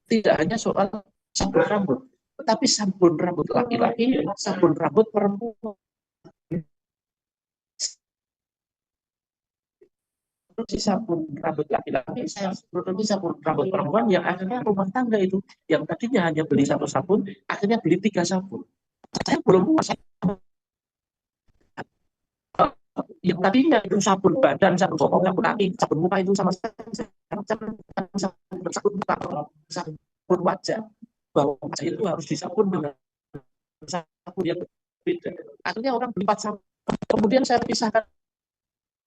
Speaker 3: tidak hanya soal sabun rambut, tetapi sabun rambut laki-laki, sabun rambut perempuan. Produksi sabun rambut laki-laki, saya produksi sabun rambut perempuan, yang akhirnya rumah tangga itu yang tadinya hanya beli 1 sabun, akhirnya beli 3 sabun. Saya belum puas. Yang tadinya itu sabun badan, sabun pokok, sabun kaki, sabun muka itu sama sabun muka, sabun wajah. Bahwa wajah itu harus disabun dengan sabun yang berbeda. Akhirnya orang beli 4 sabun. Kemudian saya pisahkan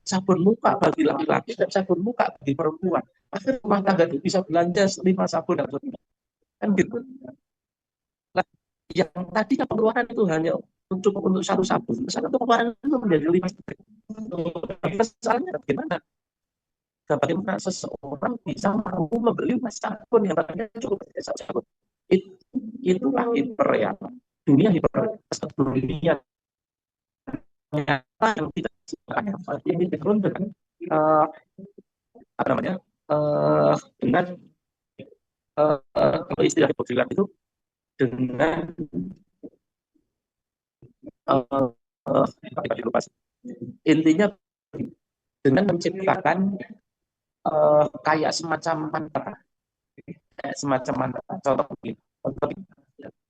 Speaker 3: sabun muka bagi laki-laki dan sabun muka bagi perempuan. Akhirnya rumah tangga itu bisa belanja 5 sabun dan sebagainya. Kan gitu. Nah, yang tadinya pengeluaran itu hanya untuk 1 sabun, sekarang pengeluaran itu menjadi 5 sabun. Misalnya bagaimana seseorang bisa mampu membeli 5 sabun yang tadinya cukup 1 sabun. Itulah hiper dunia hiper dunia nyata yang tidak ini diturun dengan apa namanya dengan kalau istilah hipoksilat itu dengan intinya dengan menciptakan kayak semacam mantra. kayak semacam mana contoh begini. Contoh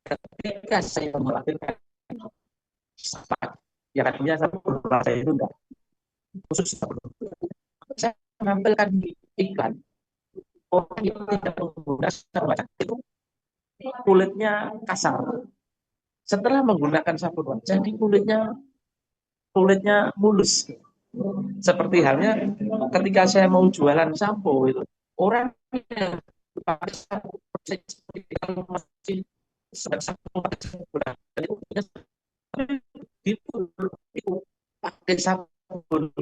Speaker 3: ketika saya melahirkan saat yang artinya saya itu enggak khusus saya menampilkan iklan orang yang tidak menggunakan wajah itu kulitnya kasar. Setelah menggunakan sabun wajah, jadi kulitnya mulus. Seperti halnya ketika saya mau jualan sampo itu, orang yang pakai sampo seperti kalau masih sampo itu pakai sabun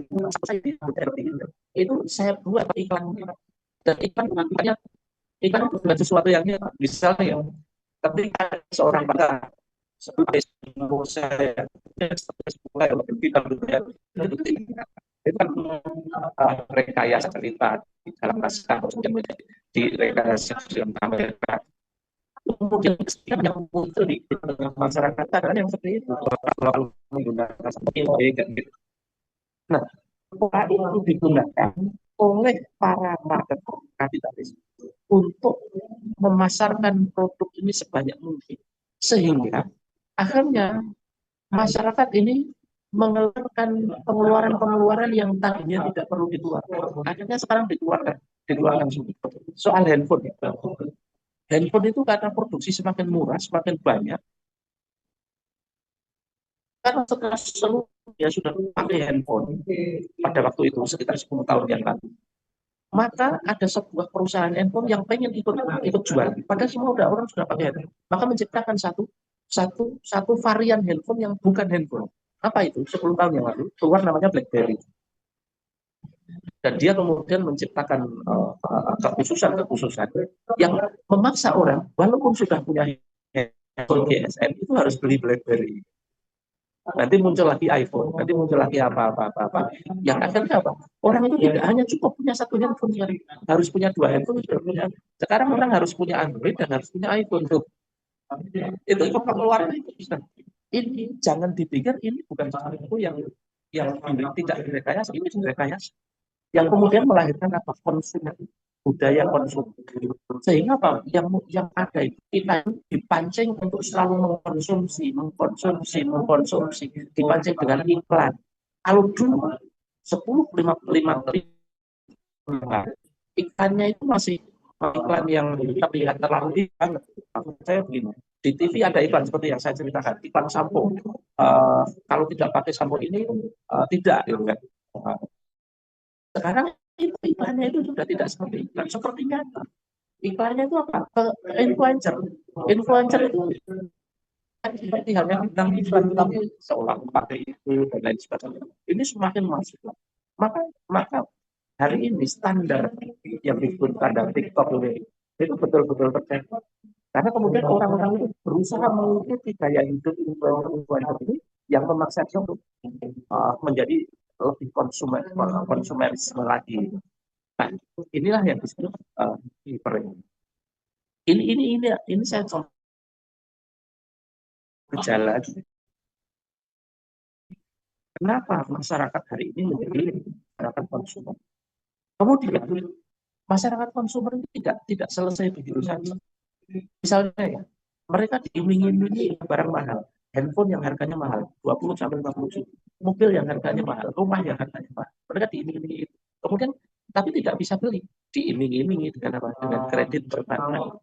Speaker 3: itu saya buat iklan dan iklan bukan sesuatu yang misalnya ya, ketika seorang pakar seperti saya itu kan rekayasa cerita di dalam naskah di rekayasa film Amerika, kemudian yang muncul di masyarakat ada yang seperti itu kalau menggunakan seperti itu. Nah, pola itu digunakan oleh para marketer kapitalis untuk memasarkan produk ini sebanyak mungkin sehingga akhirnya masyarakat ini mengeluarkan pengeluaran-pengeluaran yang tadinya tidak perlu dikeluarkan. Akhirnya sekarang dikeluarkan semua. Soal handphone. Handphone itu karena produksi semakin murah, semakin banyak. Karena setelah seluruh dia sudah pakai handphone pada waktu itu sekitar 10 tahun yang lalu, maka ada sebuah perusahaan handphone yang pengen ikut jual. Padahal semua orang sudah pakai handphone. Maka menciptakan satu varian handphone yang bukan handphone. Apa itu? 10 tahun yang lalu keluar namanya BlackBerry. Dan dia kemudian menciptakan kekhususan yang memaksa orang walaupun sudah punya handphone GSM itu harus beli BlackBerry. Nanti muncul lagi iPhone, nanti muncul lagi apa. Yang akhirnya apa? Orang itu tidak hanya cukup punya satu handphone, harus punya 2 handphone. Sekarang orang harus punya Android dan harus punya iPhone. Itu pengeluaran itu bisa. Ini jangan dipikir ini bukan sesuatu yang tidak direkayasa, ini direkayasa. Yang kemudian melahirkan apa? Konsumen, budaya konsumsi. Sehingga apa? Yang ada itu kita dipancing untuk selalu mengkonsumsi, dipancing dengan iklan. Kalau dulu 10-15 iklannya itu masih iklan yang terlihat terlalu banget. Saya begini, di TV ada iklan seperti yang saya ceritakan, iklan sampo. Kalau tidak pakai sampo ini tidak, gitu kan. Sekarang itu iklannya itu sudah tidak seperti iklan, seperti nyata. Iklannya itu apa? Influencer itu seperti halnya tentang iklan tapi seolah pakai itu dan lain sebagainya. Ini semakin masuk. Maka hari ini standar yang disebut standar TikTok itu betul-betul terjadi. Karena kemudian orang-orang itu berusaha mengikuti gaya hidup influencer ini yang memaksa dia untuk menjadi lebih konsumerisme lagi. Nah, inilah yang disebut hyper. Ini saya contoh gejala. Kenapa masyarakat hari ini menjadi masyarakat konsumen? Kemudian masyarakat konsumen tidak selesai begitu saja. Misalnya ya, mereka diiming-imingi barang mahal, handphone yang harganya mahal, 20-50 juta, mobil yang harganya mahal, rumah yang harganya mahal. Mereka diiming-imingi itu. Kemudian tapi tidak bisa beli, diiming-imingi dengan apa? Dengan kredit perbankan.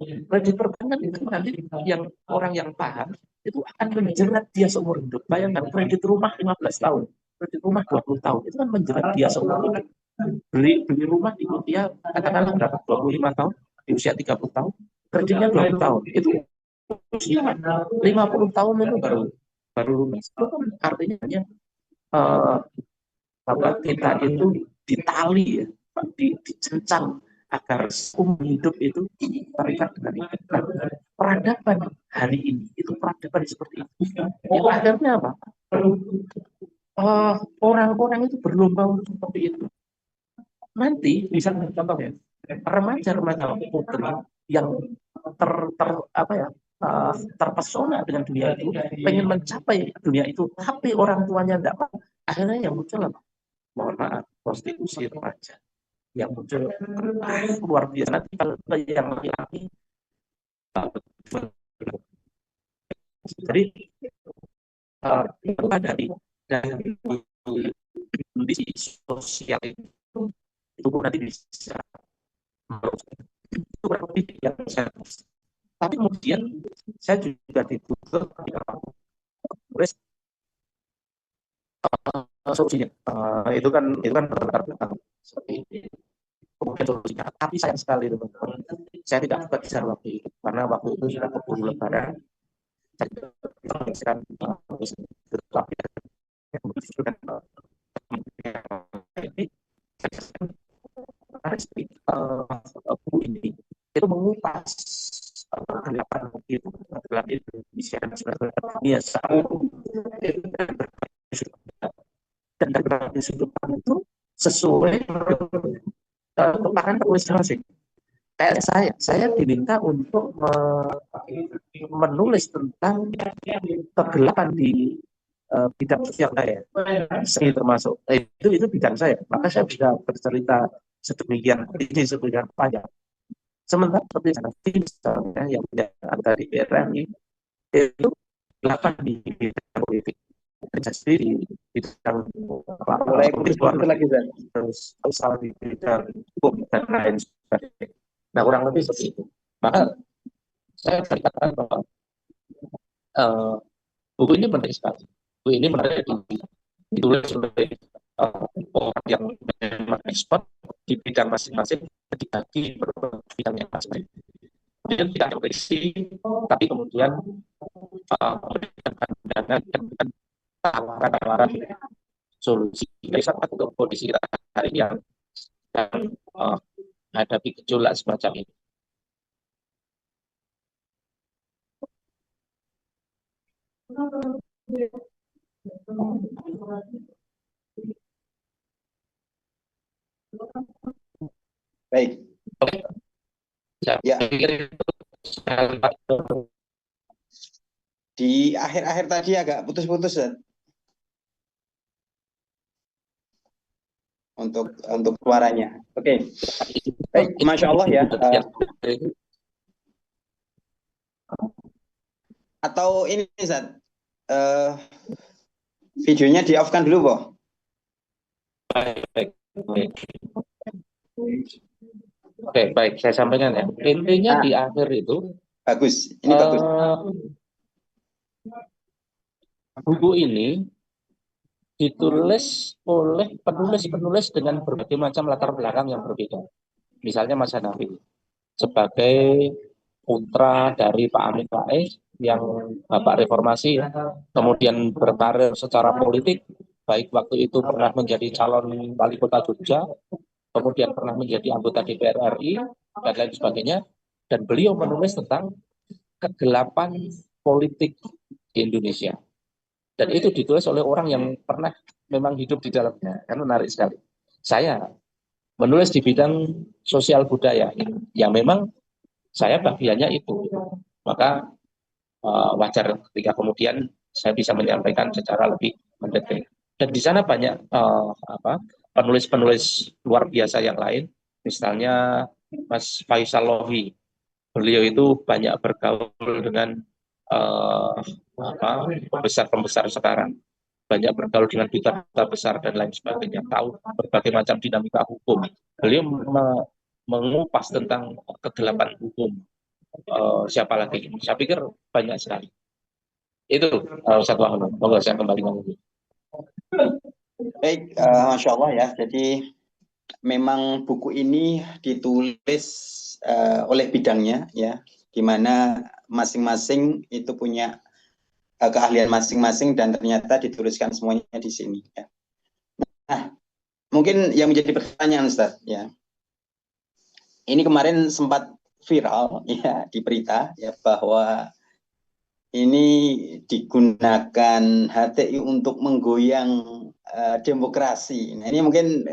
Speaker 3: Kredit perbankan itu nanti yang orang yang paham itu akan menjerat dia seumur hidup. Bayangkan kredit rumah 15 tahun, kredit rumah 20 tahun, itu kan menjerat dia seumur hidup. Beli rumah di dia katakanlah berapa? 25 tahun, di usia 30 tahun, kreditnya 20 tahun. Itu usia 50 tahun itu baru lunas. Itu kan artinya kita itu ditali ya, dicencang agar umur hidup itu terikat dengan peradaban hari ini. Itu peradaban seperti itu. Yang akhirnya apa? Orang-orang itu berlomba untuk seperti itu. Nanti misalnya contohnya remaja-remaja putri yang terpesona dengan dunia itu, pengen mencapai dunia itu, tapi orang tuanya tidak mau. Akhirnya yang muncul apa? Mohon maaf, prostitusi remaja. yang muncul luar biasa. Nanti kalau yang laki-laki, jadi itu ada dari kondisi sosial itu pun nanti bisa itu kurang lebih yang saya. Tapi kemudian saya juga dibutuhkan ketika tulis solusinya. Itu kan berlatar belakang seperti ini. Kemudian solusinya, tapi sayang sekali teman-teman, saya tidak kejar waktu itu karena waktu itu sudah keburu lebaran. Saya tidak tetapi buku ini itu mengupas kegelapan itu Indonesia biasa dan dari sudut pandang itu sesuai kepakan penulis masing. Kayak saya diminta untuk menulis tentang kegelapan di bidang sosial saya, seni termasuk itu bidang saya, maka saya bisa bercerita sedemikian panjang. Sementara seperti misalnya yang ada di PRRI itu 8 di bidang politik, saya sendiri di bidang terus di bidang hukum dan lain sebagainya. Nah, kurang lebih seperti itu. Maka saya katakan bahwa buku ini penting sekali. Buku ini menarik ditulis oleh orang yang memang expert di bidang masing-masing, dibagi bidangnya masing-masing. Kemudian tidak berisi, tapi kemudian memberikan pandangan dan tawaran solusi dari satu kondisi kita hari yang hadapi gejolak semacam ini.
Speaker 1: Baik. Ya. Di akhir-akhir tadi agak putus-putus, Zat. Untuk suaranya. Oke. Baik, Masya Allah ya. Atau ini, Zat. Videonya di-off-kan dulu, Boh.
Speaker 3: Oke, baik, saya sampaikan ya. Intinya di akhir itu
Speaker 1: bagus, ini bagus.
Speaker 3: Buku ini ditulis oleh penulis-penulis dengan berbagai macam latar belakang yang berbeda. Misalnya Mas Hanafi sebagai putra dari Pak Amin Rais yang Bapak Reformasi, kemudian berkarir secara politik, baik waktu itu pernah menjadi calon wali kota Jogja, kemudian pernah menjadi anggota DPR RI, dan lain sebagainya. Dan beliau menulis tentang kegelapan politik di Indonesia. Dan itu ditulis oleh orang yang pernah memang hidup di dalamnya. Kan menarik sekali. Saya menulis di bidang sosial budaya, yang memang saya bagiannya itu. Maka wajar ketika kemudian saya bisa menyampaikan secara lebih mendetail. Dan di sana banyak penulis-penulis luar biasa yang lain, misalnya Mas Faisal Lohi. Beliau itu banyak bergaul dengan pembesar-pembesar sekarang, banyak bergaul dengan duta-duta besar dan lain sebagainya, tahu berbagai macam dinamika hukum. Beliau mengupas tentang kegelapan hukum. Siapa lagi? Saya pikir banyak sekali. Itu satu hal. Monggo saya kembali lagi.
Speaker 1: Baik, Masya Allah ya. Jadi memang buku ini ditulis oleh bidangnya ya, di mana masing-masing itu punya keahlian masing-masing dan ternyata dituliskan semuanya di sini ya. Nah, mungkin yang menjadi pertanyaan, Ustaz ya. Ini kemarin sempat viral ya di berita ya, bahwa ini digunakan HTI untuk menggoyang demokrasi. Nah, ini mungkin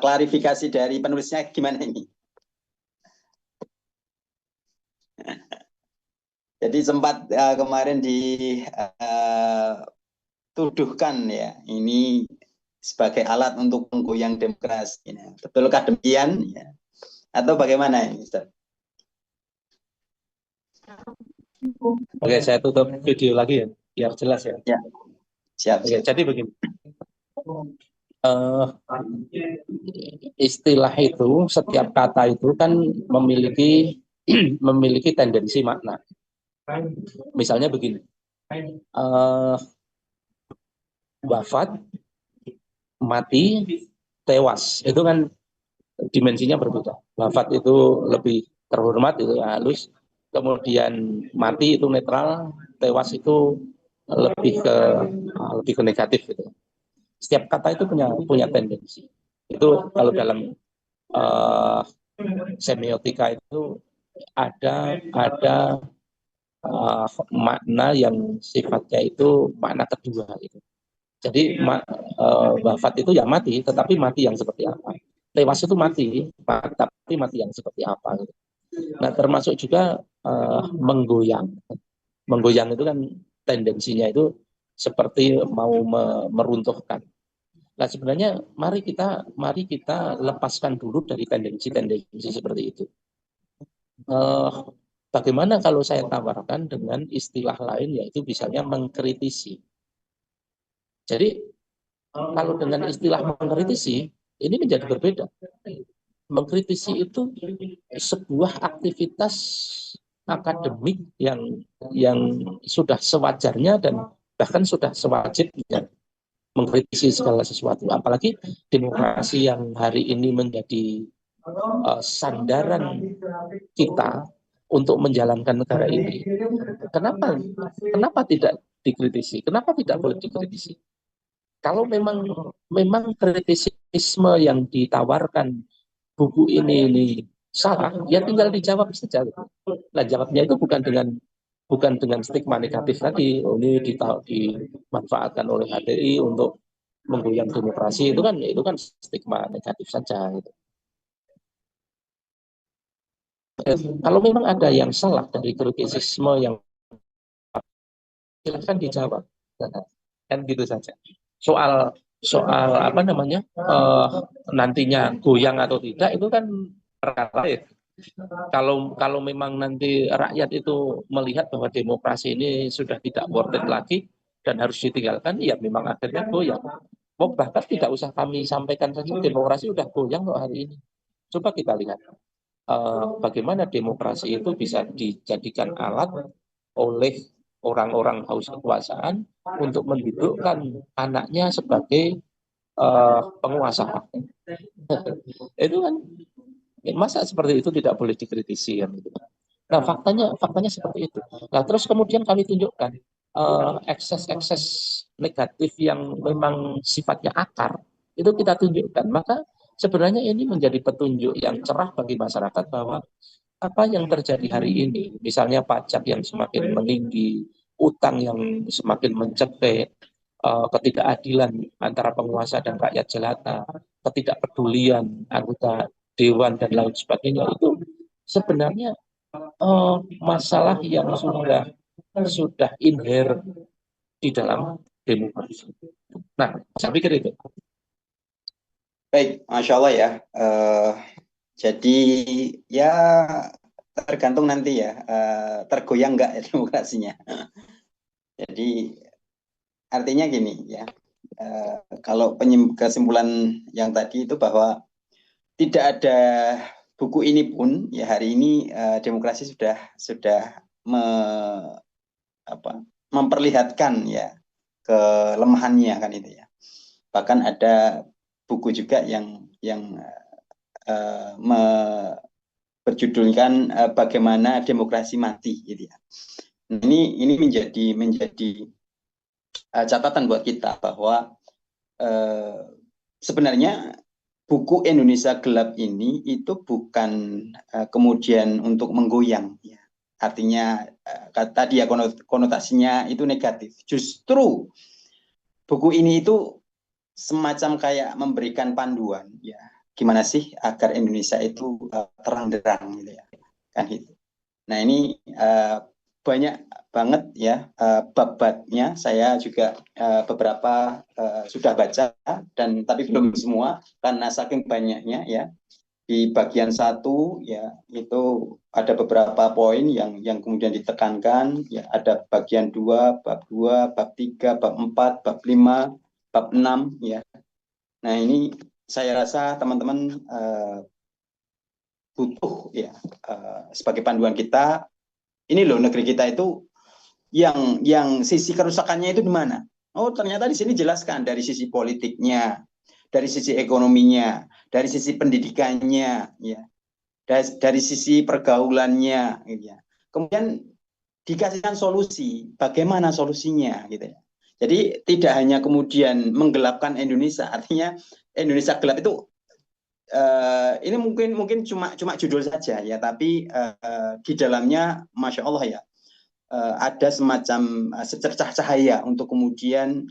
Speaker 1: klarifikasi dari penulisnya gimana ini? Jadi sempat kemarin dituduhkan ya, ini sebagai alat untuk menggoyang demokrasi. Nah, betulkah demikian? Ya. Atau bagaimana ini, Ustaz?
Speaker 3: Oke, saya tutup video lagi ya, biar jelas ya.
Speaker 1: Ya, siap.
Speaker 3: Oke, jadi begini. Istilah itu, setiap kata itu kan memiliki memiliki tendensi makna. Misalnya begini, wafat, mati, tewas, itu kan dimensinya berbeda. Wafat itu lebih terhormat, itu halus. Kemudian mati itu netral, tewas itu lebih ke negatif gitu. Setiap kata itu punya tendensi. Itu kalau dalam semiotika itu ada makna yang sifatnya itu makna kedua gitu. Jadi wafat itu ya mati, tetapi mati yang seperti apa? Tewas itu mati, tapi mati yang seperti apa? Gitu. Nah, termasuk juga menggoyang. Menggoyang itu kan tendensinya itu seperti mau meruntuhkan. Nah, sebenarnya mari kita lepaskan dulu dari tendensi seperti itu. Bagaimana kalau saya tawarkan dengan istilah lain, yaitu misalnya mengkritisi. Jadi kalau dengan istilah mengkritisi, ini menjadi berbeda. Mengkritisi itu sebuah aktivitas akademik yang sudah sewajarnya dan bahkan sudah sewajibnya mengkritisi segala sesuatu. Apalagi demokrasi yang hari ini menjadi sandaran kita untuk menjalankan negara ini. Kenapa tidak dikritisi? Kenapa tidak boleh dikritisi? Kalau memang kritisisme yang ditawarkan buku ini salah, ya tinggal dijawab saja. Nah, jawabnya itu bukan dengan stigma negatif tadi. Oh, ini dimanfaatkan oleh HTI untuk menggoyang demokrasi, itu kan stigma negatif saja gitu. Kalau memang ada yang salah dari kritisisme yang silahkan dijawab, kan gitu saja. Soal apa namanya nantinya goyang atau tidak itu kan perkara lain. Kalau memang nanti rakyat itu melihat bahwa demokrasi ini sudah tidak worth it lagi dan harus ditinggalkan, ya memang akhirnya goyang. Bahkan tidak usah kami sampaikan saja, demokrasi sudah goyang loh hari ini. Coba kita lihat bagaimana demokrasi itu bisa dijadikan alat oleh orang-orang haus kekuasaan untuk mendudukkan anaknya sebagai penguasa. Itu kan masa seperti itu tidak boleh dikritisi kan gitu. Nah, faktanya seperti itu. Nah, terus kemudian kami tunjukkan ekses-ekses negatif yang memang sifatnya akar itu kita tunjukkan. Maka sebenarnya ini menjadi petunjuk yang cerah bagi masyarakat bahwa apa yang terjadi hari ini, misalnya pajak yang semakin meninggi, utang yang semakin mencekik, ketidakadilan antara penguasa dan rakyat jelata, ketidakpedulian anggota dewan dan lain sebagainya, itu sebenarnya masalah yang sudah inherent di dalam demokrasi. Nah, saya pikir itu.
Speaker 1: Baik, Masya Allah ya. Jadi ya tergantung nanti ya, tergoyang nggak ya demokrasinya. Jadi artinya gini ya, kalau kesimpulan yang tadi itu bahwa tidak ada buku ini pun ya hari ini demokrasi sudah memperlihatkan ya kelemahannya kan itu ya. Bahkan ada buku juga yang berjudulkan bagaimana demokrasi mati gitu ya. Ini menjadi catatan buat kita bahwa sebenarnya buku Indonesia Gelap ini itu bukan kemudian untuk menggoyang ya. Artinya tadi ya konotasinya itu negatif. Justru buku ini itu semacam kayak memberikan panduan ya. Gimana sih agar Indonesia itu terang-terang gitu ya. Kan gitu. Nah, ini banyak banget ya bab-babnya. Saya juga beberapa sudah baca tapi belum semua karena saking banyaknya ya. Di bagian 1 ya itu ada beberapa poin yang kemudian ditekankan ya, ada bagian 2, bab 2, bab 3, bab 4, bab 5, bab 6 ya. Nah, ini saya rasa teman-teman butuh ya sebagai panduan kita. Ini loh negeri kita itu yang sisi kerusakannya itu di mana? Oh, ternyata di sini jelaskan dari sisi politiknya, dari sisi ekonominya, dari sisi pendidikannya, ya, dari sisi pergaulannya, gitu ya. Kemudian dikasihkan solusi, bagaimana solusinya, gitu ya. Jadi tidak hanya kemudian menggelapkan Indonesia, artinya Indonesia gelap itu ini mungkin cuma judul saja ya, tapi di dalamnya, masya Allah ya, ada semacam secercah cahaya untuk kemudian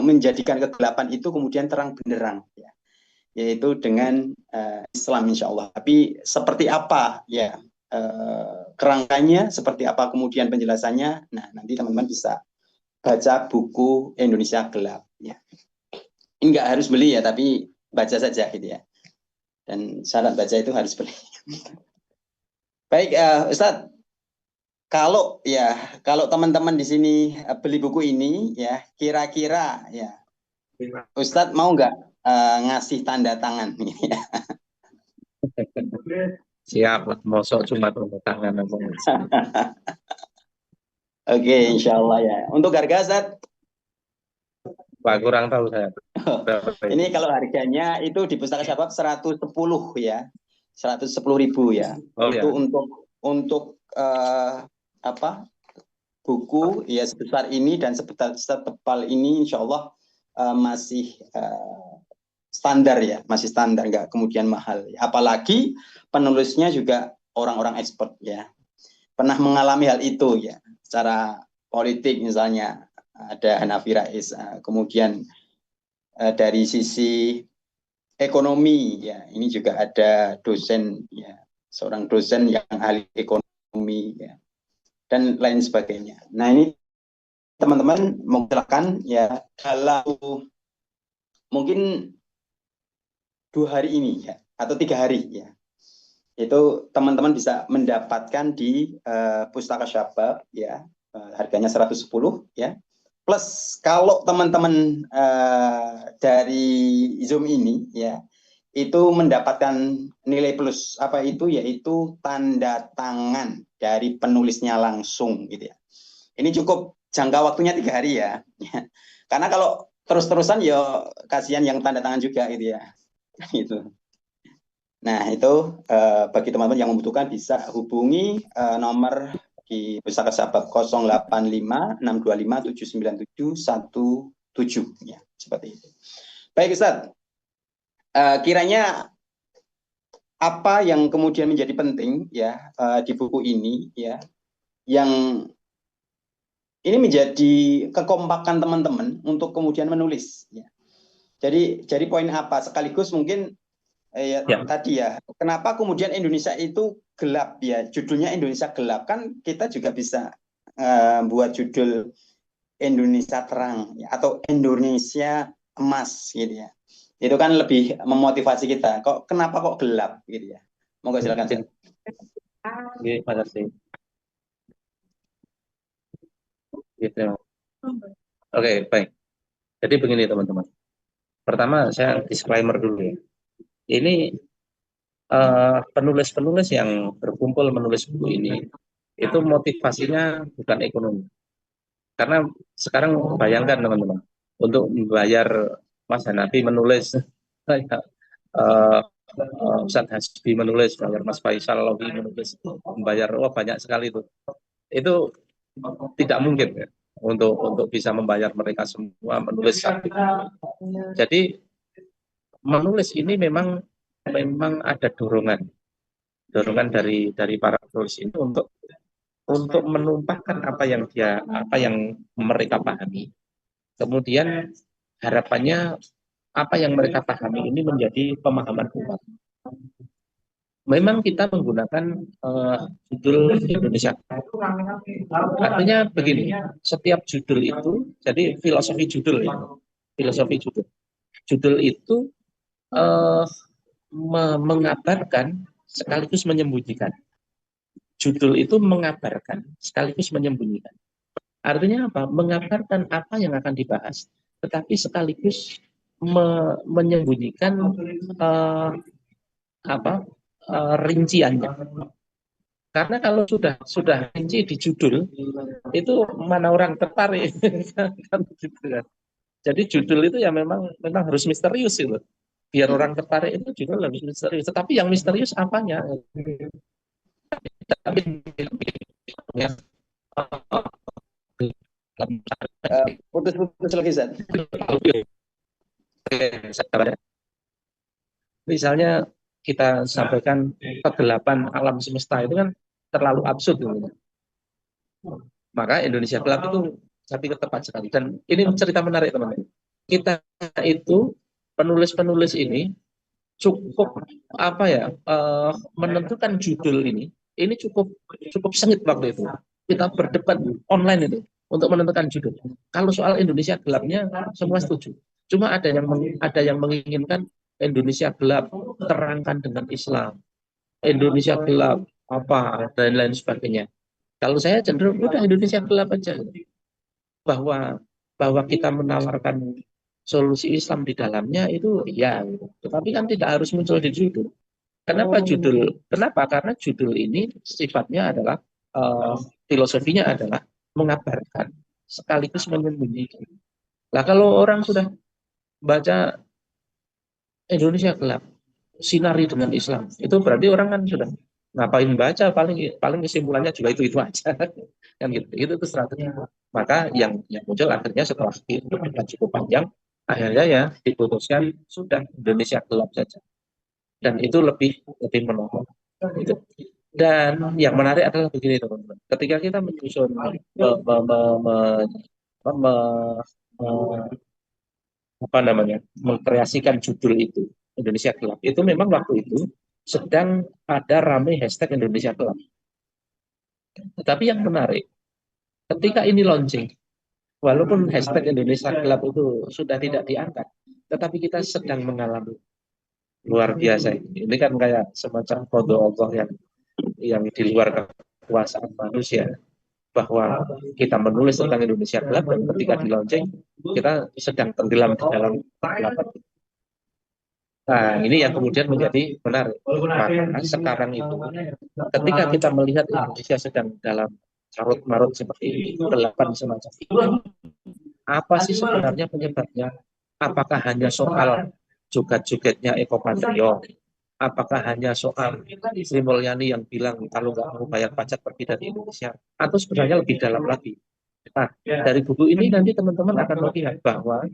Speaker 1: menjadikan kegelapan itu kemudian terang benderang ya, yaitu dengan Islam insya Allah. Tapi seperti apa ya kerangkanya, seperti apa kemudian penjelasannya, nah nanti teman-teman bisa baca buku Indonesia Gelap ya. Ini nggak harus beli ya, tapi baca saja gitu ya, dan syarat baca itu harus beli. Baik Ustadz, kalau teman-teman di sini beli buku ini ya, kira-kira ya Ustadz mau nggak ngasih tanda tangan ya?
Speaker 3: Siap lah, mosok cuma tanda tangan.
Speaker 1: Oke, insya Allah ya. Untuk harga Ustadz?
Speaker 3: Pak, kurang tahu saya.
Speaker 1: Ini kalau harganya itu di Pustaka Syabab 110 ya, 110.000 ya.
Speaker 3: Oh,
Speaker 1: itu
Speaker 3: ya.
Speaker 1: untuk buku ya sebesar ini dan setebal ini, insya Allah masih standar ya, masih standar, nggak kemudian mahal. Apalagi penulisnya juga orang-orang expert ya, pernah mengalami hal itu ya, secara politik misalnya ada Hanafi Rais, kemudian dari sisi ekonomi ya, ini juga ada dosen ya, seorang dosen yang ahli ekonomi ya, dan lain sebagainya. Nah, ini teman-teman silakan ya, kalau mungkin 2 hari ini ya, atau 3 hari ya, itu teman-teman bisa mendapatkan di Pustaka Syabab ya, harganya 110 ya. Plus kalau teman-teman dari Zoom ini ya, itu mendapatkan nilai plus apa itu, yaitu tanda tangan dari penulisnya langsung gitu ya. Ini cukup jangka waktunya 3 hari ya. Karena kalau terus-terusan ya kasihan yang tanda tangan juga gitu ya. Gitu. Nah, itu bagi teman-teman yang membutuhkan bisa hubungi nomor di Pustaka Syabab 085625797117 ya, seperti itu. Baik Ustadz, kiranya apa yang kemudian menjadi penting ya di buku ini ya, yang ini menjadi kekompakan teman-teman untuk kemudian menulis ya. Jadi poin apa sekaligus mungkin tadi ya, kenapa kemudian Indonesia itu gelap ya, judulnya Indonesia Gelap, kan kita juga bisa buat judul Indonesia Terang ya, atau Indonesia Emas gitu ya. Itu kan lebih memotivasi kita. Kenapa kok gelap gitu ya. Monggo silakan.
Speaker 3: Oke, makasih. Gitu. Oke, baik. Jadi begini teman-teman. Pertama saya disclaimer dulu ya. Ini penulis-penulis yang berkumpul menulis buku ini itu motivasinya bukan ekonomi. Karena sekarang bayangkan teman-teman, untuk membayar Mas Hanafi menulis, Ustadz Hasbi menulis, bayar Mas Faisal Logi menulis, membayar banyak sekali itu. Itu tidak mungkin ya, untuk bisa membayar mereka semua menulis satu. Jadi menulis ini memang ada dorongan dari para penulis ini untuk menumpahkan apa yang mereka pahami. Kemudian harapannya apa yang mereka pahami ini menjadi pemahaman umat. memang kita menggunakan judul Indonesia. Artinya begini, setiap judul itu, jadi filosofi judul ya, filosofi judul. Judul itu mengabarkan sekaligus menyembunyikan. Judul itu mengabarkan sekaligus menyembunyikan. Artinya apa? Mengabarkan apa yang akan dibahas, tetapi sekaligus menyembunyikan rinciannya. Karena kalau sudah rinci di judul, itu mana orang tertarik kan gitu kan. Jadi judul itu ya memang harus misterius itu. Biar orang tertarik itu judul harus misterius. Tetapi yang misterius apanya?
Speaker 1: Putus-putus lagi, Zat.
Speaker 3: Misalnya kita sampaikan kegelapan alam semesta itu kan terlalu absurd. Maka Indonesia Gelap itu saya pikir tepat sekali. Dan ini cerita menarik teman-teman. Kita itu penulis-penulis ini cukup menentukan judul ini cukup sengit waktu itu. Kita berdebat online itu untuk menentukan judul. Kalau soal Indonesia Gelapnya semua setuju. Cuma ada yang menginginkan Indonesia Gelap terangkan dengan Islam. Indonesia Gelap apa dan lain sebagainya. Kalau saya cenderung udah Indonesia Gelap aja. Bahwa kita menawarkan solusi Islam di dalamnya itu ya, tetapi kan tidak harus muncul di judul. Kenapa judul? Kenapa? Karena judul ini sifatnya adalah filosofinya adalah mengabarkan sekaligus menyembunyikan. Nah, kalau orang sudah baca Indonesia Gelap, sinari dengan Islam, itu berarti orang kan sudah ngapain baca, paling kesimpulannya juga itu aja kan gitu. Itu strategi. Maka yang muncul akhirnya setelah cukup panjang, akhirnya ya diputuskan sudah Indonesia Gelap saja, dan itu lebih menolong gitu. Dan yang menarik adalah begini teman-teman, ketika kita menyusun mengkreasikan judul itu Indonesia Gelap, itu memang waktu itu sedang ada rame hashtag Indonesia Gelap. Tetapi yang menarik, ketika ini launching, walaupun hashtag Indonesia Gelap itu sudah tidak diangkat, tetapi kita sedang mengalami luar biasa. Ini kan kayak semacam kode Allah yang di luar kekuasaan manusia, bahwa kita menulis tentang Indonesia Gelap dan ketika di launching kita sedang tenggelam di dalam kegelapan. Nah, ini yang kemudian menjadi menarik. Maka sekarang itu, ketika kita melihat Indonesia sedang dalam carut-marut seperti ini, kegelapan semacam ini, apa sih sebenarnya penyebabnya? Apakah hanya soal joget-jogetnya Eko Patrio? Apakah hanya soal Sri Mulyani yang bilang kalau nggak mau bayar pajak pergi dari Indonesia? Atau sebenarnya lebih dalam lagi? Nah, dari buku ini nanti teman-teman akan melihat bahwa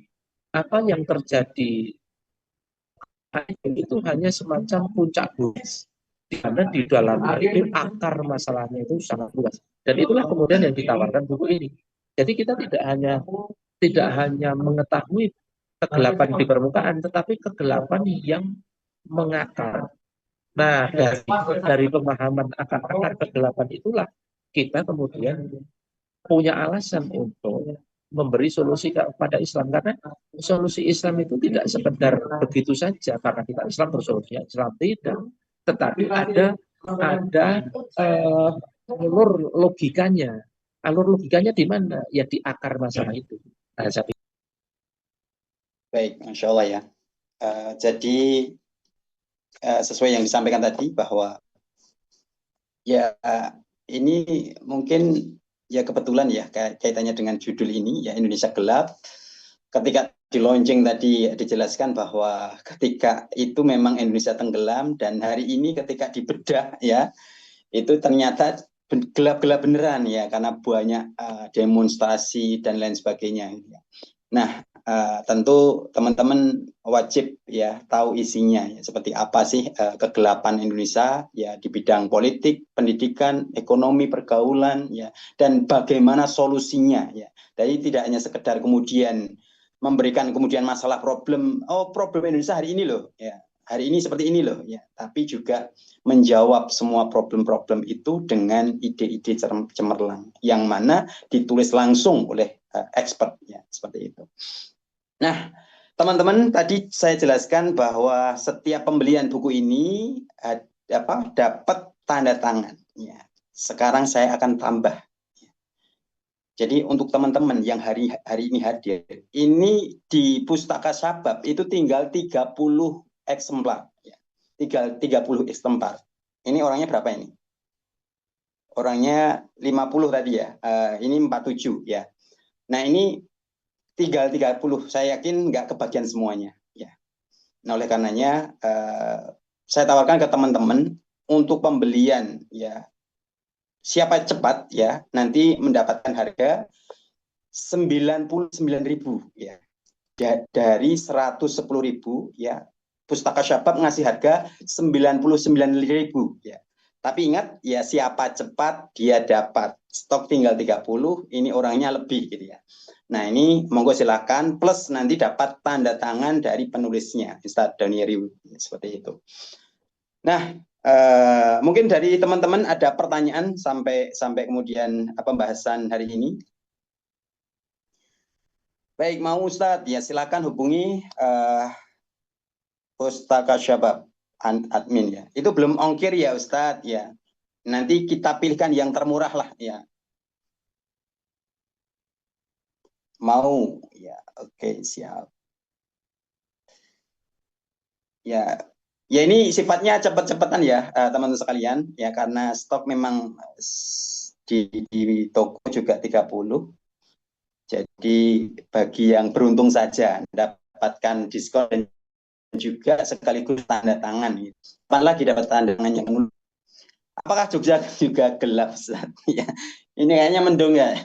Speaker 3: apa yang terjadi itu hanya semacam puncak gunung, di mana di dalamnya itu akar masalahnya itu sangat luas. Dan itulah kemudian yang ditawarkan buku ini. Jadi kita tidak hanya mengetahui kegelapan di permukaan, tetapi kegelapan yang mengakar. Nah, dari pemahaman akar-akar kegelapan itulah kita kemudian punya alasan untuk memberi solusi kepada Islam, karena solusi Islam itu tidak sekedar begitu saja karena kita Islam bersolusi Islam, tidak, tetapi ada alur logikanya di mana? Ya di akar masalah itu. Nah,
Speaker 1: baik, Masya Allah ya. Jadi sesuai yang disampaikan tadi bahwa ya ini mungkin ya kebetulan ya kaitannya dengan judul ini ya Indonesia Gelap. Ketika di launching tadi dijelaskan bahwa ketika itu memang Indonesia tenggelam, dan hari ini ketika dibedah ya itu ternyata gelap-gelap beneran ya karena banyak demonstrasi dan lain sebagainya. Nah, tentu teman-teman wajib ya tahu isinya ya, seperti apa sih kegelapan Indonesia ya di bidang politik, pendidikan, ekonomi, pergaulan ya, dan bagaimana solusinya ya. Jadi tidak hanya sekedar kemudian memberikan kemudian masalah problem Indonesia hari ini loh ya. hari ini seperti ini loh ya, tapi juga menjawab semua problem-problem itu dengan ide-ide cemerlang yang mana ditulis langsung oleh expert ya, seperti itu. Nah, teman-teman, tadi saya jelaskan bahwa setiap pembelian buku ini dapat tanda tangan ya. Sekarang saya akan tambah. Jadi untuk teman-teman yang hari ini hadir, ini di Pustaka Sabab itu tinggal 30 eksemplar. Ya. Tinggal 30 eksemplar. Ini orangnya berapa ini? Orangnya 50 tadi ya. Ini 47 ya. Nah ini tinggal 30. Saya yakin nggak kebagian semuanya. Ya. Nah oleh karenanya saya tawarkan ke teman-teman untuk pembelian ya. Siapa cepat ya nanti mendapatkan harga 99.000 ya. Dari 110.000 ya. Pustaka Sabab ngasih harga 99.000 ya. Tapi ingat ya, siapa cepat dia dapat. Stok tinggal 30, ini orangnya lebih gitu ya. Nah, ini monggo silakan plus nanti dapat tanda tangan dari penulisnya, Ustadz Donieri seperti itu. Nah, mungkin dari teman-teman ada pertanyaan sampai kemudian pembahasan hari ini. Baik, mau Ustadz, ya silakan hubungi Pustaka Sabab admin ya. Itu belum ongkir ya Ustadz ya. Nanti kita pilihkan yang termurah lah ya. Mau ya, oke siap. Ya, ya ini sifatnya cepet-cepetan ya teman-teman sekalian ya, karena stok memang di toko juga 30. Jadi bagi yang beruntung saja mendapatkan diskon dan juga sekaligus tanda tangan. Kapan lagi dapat tanda tangan yang penuh? Apakah Jogja juga gelap Ustaz? Ya, ini kayaknya mendung ya.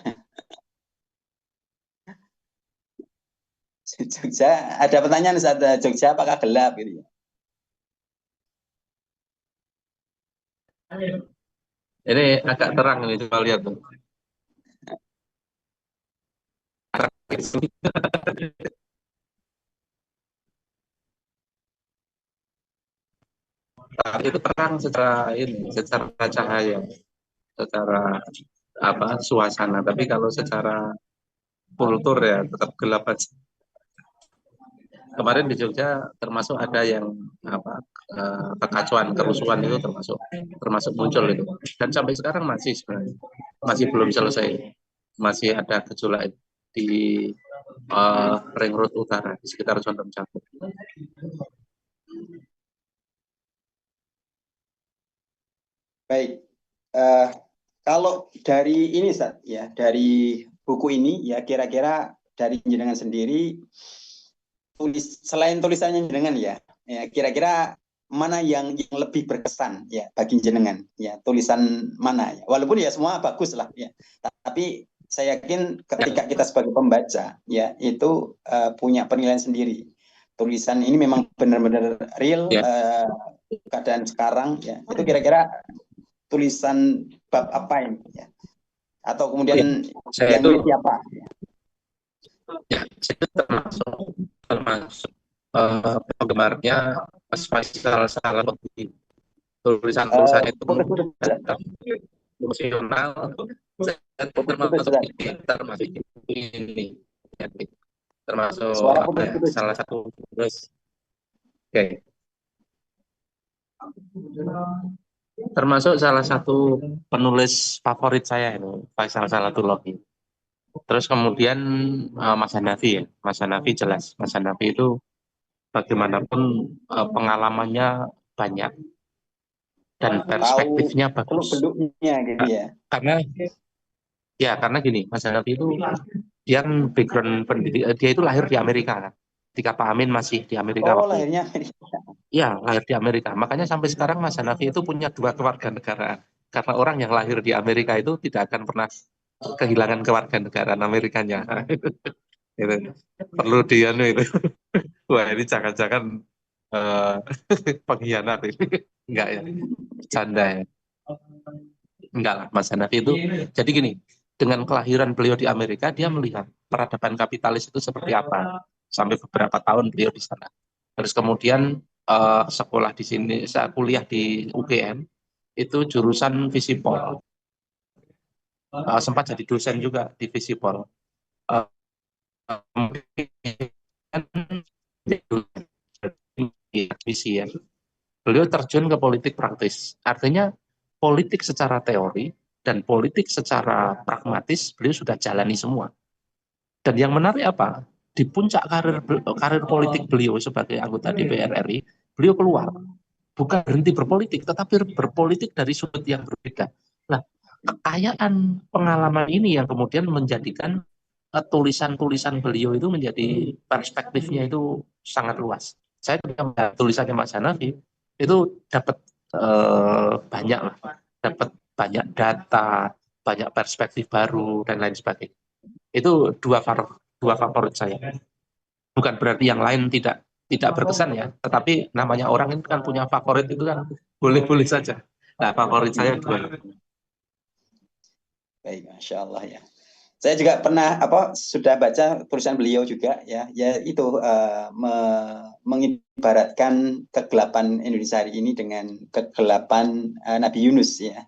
Speaker 1: Jogja, ada pertanyaan Ustaz, Jogja apakah gelap gitu ya?
Speaker 3: Ini agak terang ini, coba lihat tuh. Itu terang secara ini, secara cahaya, secara suasana. Tapi kalau secara kultur ya tetap gelap aja. Kemarin di Jogja termasuk ada yang kekacauan, kerusuhan itu termasuk muncul itu. Dan sampai sekarang masih sebenarnya masih belum selesai. Masih ada gejolak di Ring Road Utara di sekitar Condong Cabe.
Speaker 1: Baik, kalau dari ini Ustaz, ya dari buku ini ya kira-kira dari jenengan sendiri selain tulisannya jenengan ya kira-kira mana yang lebih berkesan ya bagi jenengan ya, tulisan mana ya, walaupun ya semua bagus lah ya, tapi saya yakin ketika kita sebagai pembaca ya itu punya penilaian sendiri. Tulisan ini memang benar-benar real keadaan sekarang ya. Itu kira-kira tulisan bab apa ini ya? Atau kemudian yang ini siapa?
Speaker 3: Ya, saya termasuk penggemarnya Mas Faisal Salam. Tulisan-tulisannya itu emosional. Termasuk ini, termasuk salah satu tulis. Oke. Termasuk salah satu penulis favorit saya itu Faisal Salatullah. Terus kemudian Mas Hanafi ya, Mas Hanafi jelas, Mas Hanafi itu bagaimanapun pengalamannya banyak dan perspektifnya bagus.
Speaker 1: Gitu ya.
Speaker 3: Karena gini, Mas Hanafi itu dia background pendidik, dia itu lahir di Amerika kan. Ketika Pak Amin masih di Amerika.
Speaker 1: Oh, lahirnya Amerika.
Speaker 3: Iya, lahir di Amerika. Makanya sampai sekarang Mas Hanafi itu punya 2 kewarganegaraan. Karena orang yang lahir di Amerika itu tidak akan pernah kehilangan kewarganegaraan Amerikanya. Itu perlu dia itu. Wah, ini jangan-jangan pengkhianat ini. Enggak ya, bercanda ya. Enggak lah, Mas Hanafi itu. Jadi gini, dengan kelahiran beliau di Amerika, dia melihat peradaban kapitalis itu seperti apa. Sampai beberapa tahun beliau di sana. Terus kemudian sekolah di sini, saya kuliah di UGM, itu jurusan Visipol. Sempat jadi dosen juga di Visipol. Visi ya. Beliau terjun ke politik praktis. Artinya politik secara teori dan politik secara pragmatis beliau sudah jalani semua. Dan yang menarik apa? Di puncak karir politik beliau sebagai anggota DPR RI, beliau keluar. Bukan berhenti berpolitik, tetapi berpolitik dari sudut yang berbeda. Nah, kekayaan pengalaman ini yang kemudian menjadikan tulisan-tulisan beliau itu menjadi perspektifnya itu sangat luas. Saya ketika melihat tulisannya Mas Hanafi itu dapat banyak lah, dapat banyak data, banyak perspektif baru dan lain sebagainya. Itu dua favorit saya. Bukan berarti yang lain tidak berkesan ya, tetapi namanya orang itu kan punya favorit itu kan boleh-boleh saja. Nah, favorit saya dua.
Speaker 1: Baik, Masya Allah ya. Saya juga pernah sudah baca tulisan beliau juga ya itu mengibaratkan kegelapan Indonesia hari ini dengan kegelapan Nabi Yunus ya,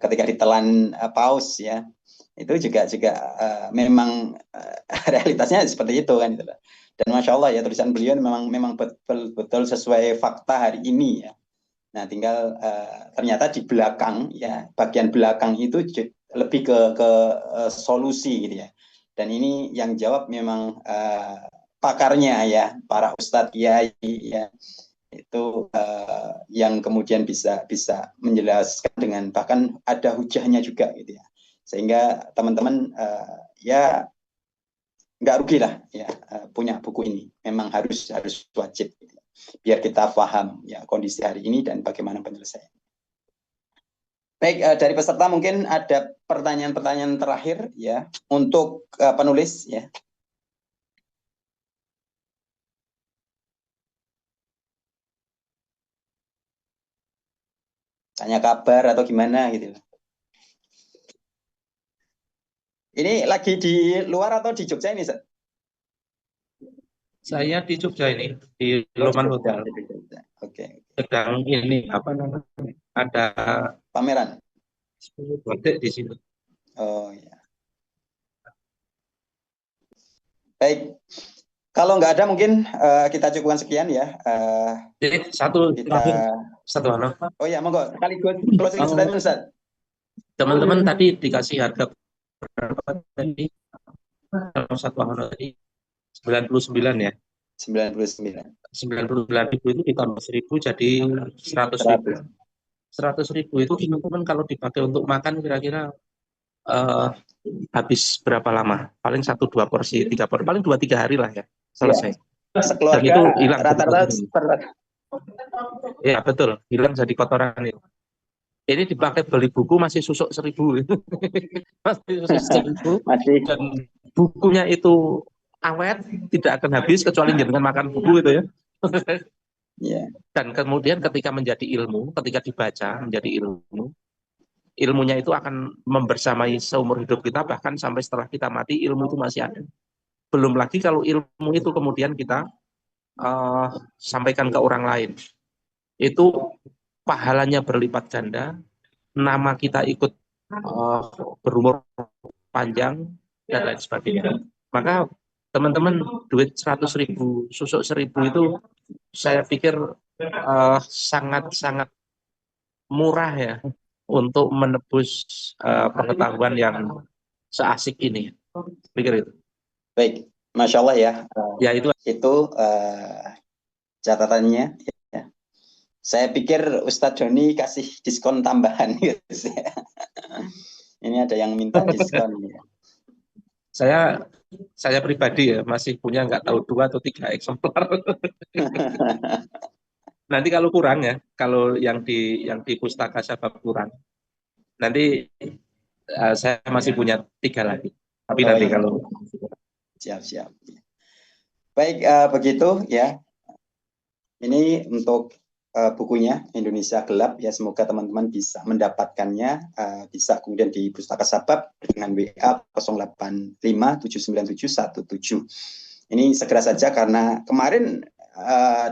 Speaker 1: ketika ditelan paus ya, itu juga memang realitasnya seperti itu kan gitu. Dan Masya Allah ya, tulisan beliau memang betul sesuai fakta hari ini ya. Nah, tinggal ternyata di belakang ya, bagian belakang itu lebih ke solusi gitu ya. Dan ini yang jawab memang pakarnya ya, para ustadz kiai ya, itu yang kemudian bisa menjelaskan dengan bahkan ada hujahnya juga gitu ya. Sehingga teman-teman ya nggak rugi lah ya punya buku ini. Memang harus wajib gitu ya, biar kita paham ya kondisi hari ini dan bagaimana penyelesaian. Baik, dari peserta mungkin ada pertanyaan-pertanyaan terakhir ya untuk penulis ya. Tanya kabar atau gimana gitu. Ini lagi di luar atau di Jogja ini, Seth?
Speaker 3: Saya di Jogja ini, di Loman Hotel.
Speaker 1: Oke.
Speaker 3: Sedang ini apa namanya? Ada
Speaker 1: Pameran.
Speaker 3: Batik di sini.
Speaker 1: Oh ya. Baik. Kalau nggak ada mungkin kita cukupkan sekian ya.
Speaker 3: Satu
Speaker 1: Oh ya, monggo sekaligus closing statement, Ustaz.
Speaker 3: Teman-teman tadi dikasih harga berapa tadi? Kalau satu hono tadi 99 ya.
Speaker 1: 99.
Speaker 3: 99.000 itu ditambah 1.000 jadi 100.000. 100.000 itu teman-teman kalau dipakai untuk makan kira-kira habis berapa lama? Paling 1-2 porsi, 3 porsi, paling 2-3 hari lah ya selesai.
Speaker 1: Ya. Sekeluarga
Speaker 3: dan itu hilang
Speaker 1: rata-rata.
Speaker 3: Ya betul, hilang jadi kotoran itu. Ini dipakai beli buku masih susuk 1.000. Masih susuk 1.000. Dan bukunya itu awet, tidak akan habis kecuali dengan makan buku itu ya.
Speaker 1: Yeah.
Speaker 3: Dan kemudian ketika menjadi ilmu, ketika dibaca menjadi ilmu, ilmunya itu akan membersamai seumur hidup kita, bahkan sampai setelah kita mati ilmu itu masih ada. Belum lagi kalau ilmu itu kemudian kita sampaikan ke orang lain, itu pahalanya berlipat ganda, nama kita ikut berumur panjang dan lain sebagainya. Maka teman-teman duit 100.000, susuk 1.000 itu saya pikir sangat-sangat murah ya untuk menebus pengetahuan yang seasik ini. Pikir itu.
Speaker 1: Baik, Masya Allah ya.
Speaker 3: Ya itu
Speaker 1: catatannya. Ya. Saya pikir Ustadz Joni kasih diskon tambahan gitu. Ini ada yang minta diskon. Ya.
Speaker 3: Saya pribadi ya masih punya nggak tahu 2 atau 3 eksemplar. Nanti kalau kurang ya, kalau yang di Pustaka Sabab kurang, nanti saya masih punya 3 lagi. Tapi nanti
Speaker 1: iya.
Speaker 3: kalau
Speaker 1: siap. Baik, begitu ya. Ini untuk bukunya Indonesia Gelap ya, semoga teman-teman bisa mendapatkannya, bisa kemudian di Pustaka Sabab dengan WA 085797117. Ini segera saja karena kemarin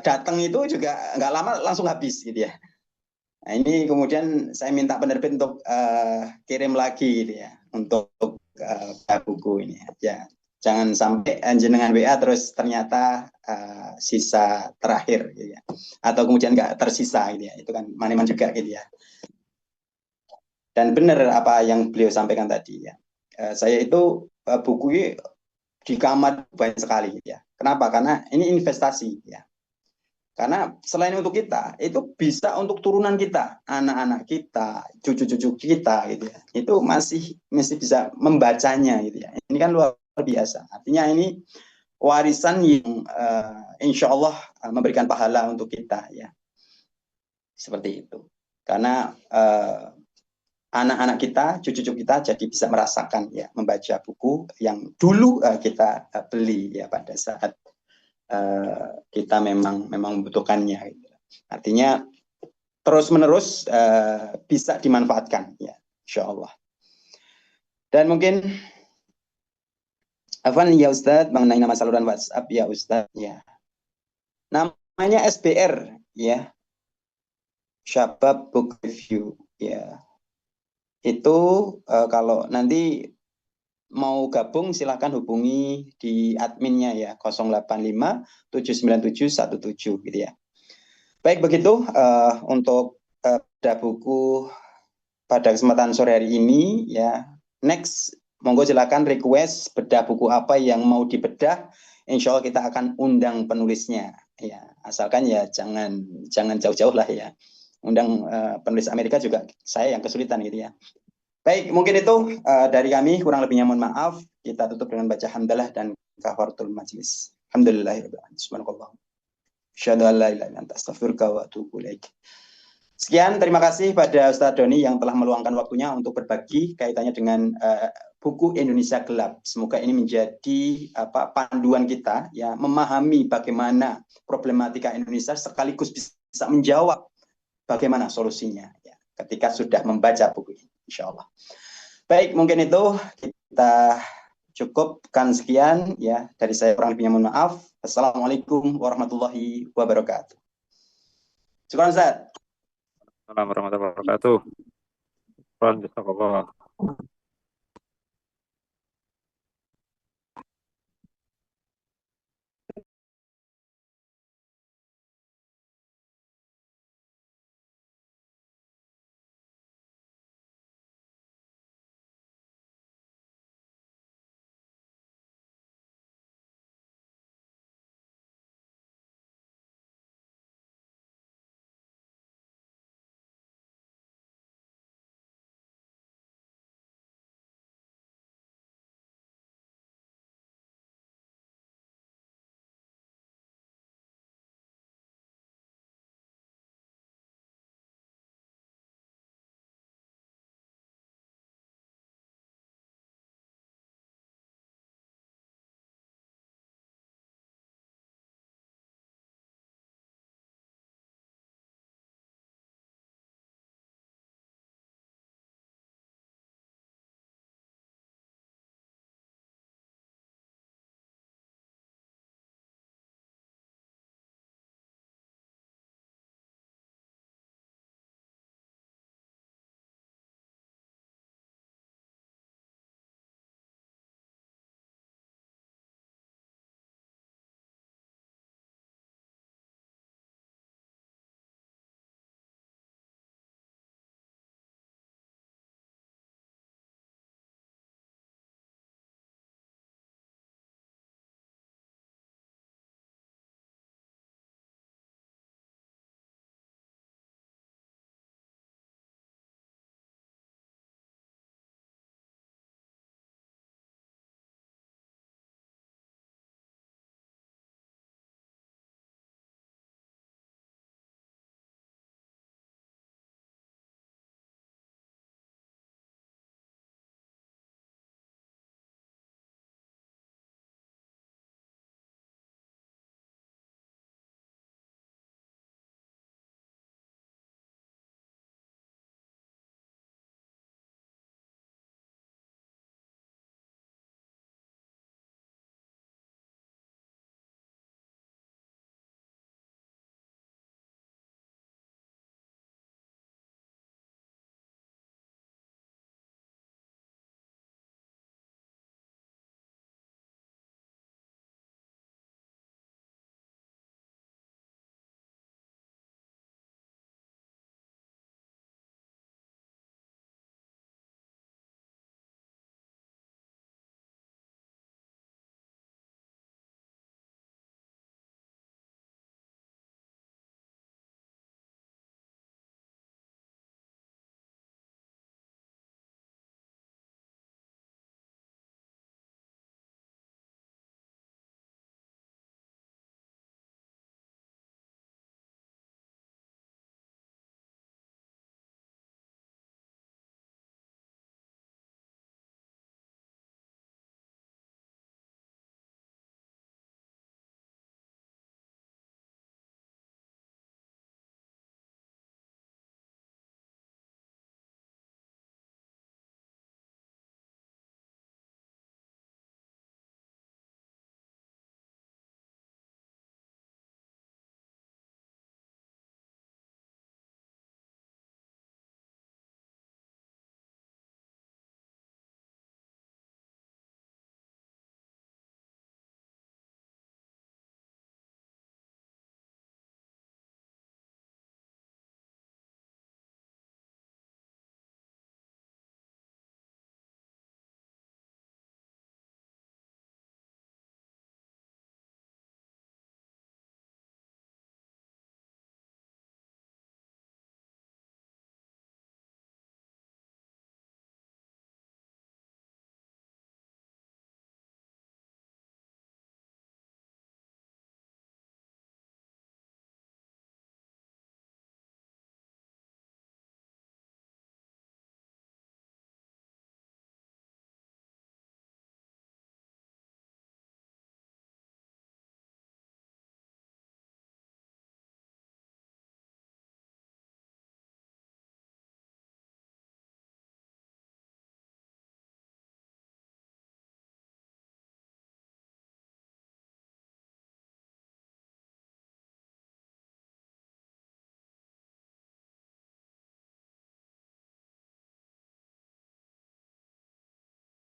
Speaker 1: datang itu juga nggak lama langsung habis gitu ya. Nah, ini kemudian saya minta penerbit untuk kirim lagi gitu ya untuk buku ini ya. Jangan sampai jenengan WA terus ternyata sisa terakhir gitu ya. Atau kemudian nggak tersisa gitu ya. Itu kan maniman juga gitu ya. Dan benar apa yang beliau sampaikan tadi ya. Saya itu buku di kamar banyak sekali ya. Kenapa? Karena ini investasi ya. Karena selain untuk kita, itu bisa untuk turunan kita, anak-anak kita, cucu-cucu kita, gitu ya. Itu masih bisa membacanya, gitu ya. Ini kan luar biasa. Artinya ini warisan yang insya Allah memberikan pahala untuk kita, ya. Seperti itu. Karena anak-anak kita, cucu-cucu kita jadi bisa merasakan, ya, membaca buku yang dulu kita beli, ya, pada saat kita memang membutuhkannya. Gitu. Artinya terus-menerus bisa dimanfaatkan, ya, insya Allah. Dan mungkin Afwan ya Ustadz mengenai nama saluran WhatsApp ya Ustadz ya. Namanya SBR ya, Syabab Book Review ya. Itu kalau nanti mau gabung silahkan hubungi di adminnya ya 085 797 17 gitu ya. Baik begitu untuk bedah buku pada kesempatan sore hari ini ya. Next monggo silakan request bedah buku apa yang mau dibedah. Insya Allah kita akan undang penulisnya ya. Asalkan ya jangan jauh-jauh lah ya. Undang penulis Amerika juga saya yang kesulitan gitu ya. Baik, mungkin itu dari kami, kurang lebihnya mohon maaf. Kita tutup dengan baca hamdalah dan kafaratul majlis. Alhamdulillahirabbil alamin. Subhanallah. Asyhadu an la ilaha illa anta astaghfiruka wa atubu ilaik. Sekian, terima kasih pada Ustadz Doni yang telah meluangkan waktunya untuk berbagi kaitannya dengan buku Indonesia Gelap. Semoga ini menjadi panduan kita ya, memahami bagaimana problematika Indonesia sekaligus bisa menjawab bagaimana solusinya ya, ketika sudah membaca buku ini, insya Allah. Baik, mungkin itu kita cukupkan sekian ya dari saya, kurang lebihnya mohon maaf. Assalamualaikum warahmatullahi wabarakatuh. Syukran Ustaz.
Speaker 4: Assalamualaikum warahmatullahi wabarakatuh.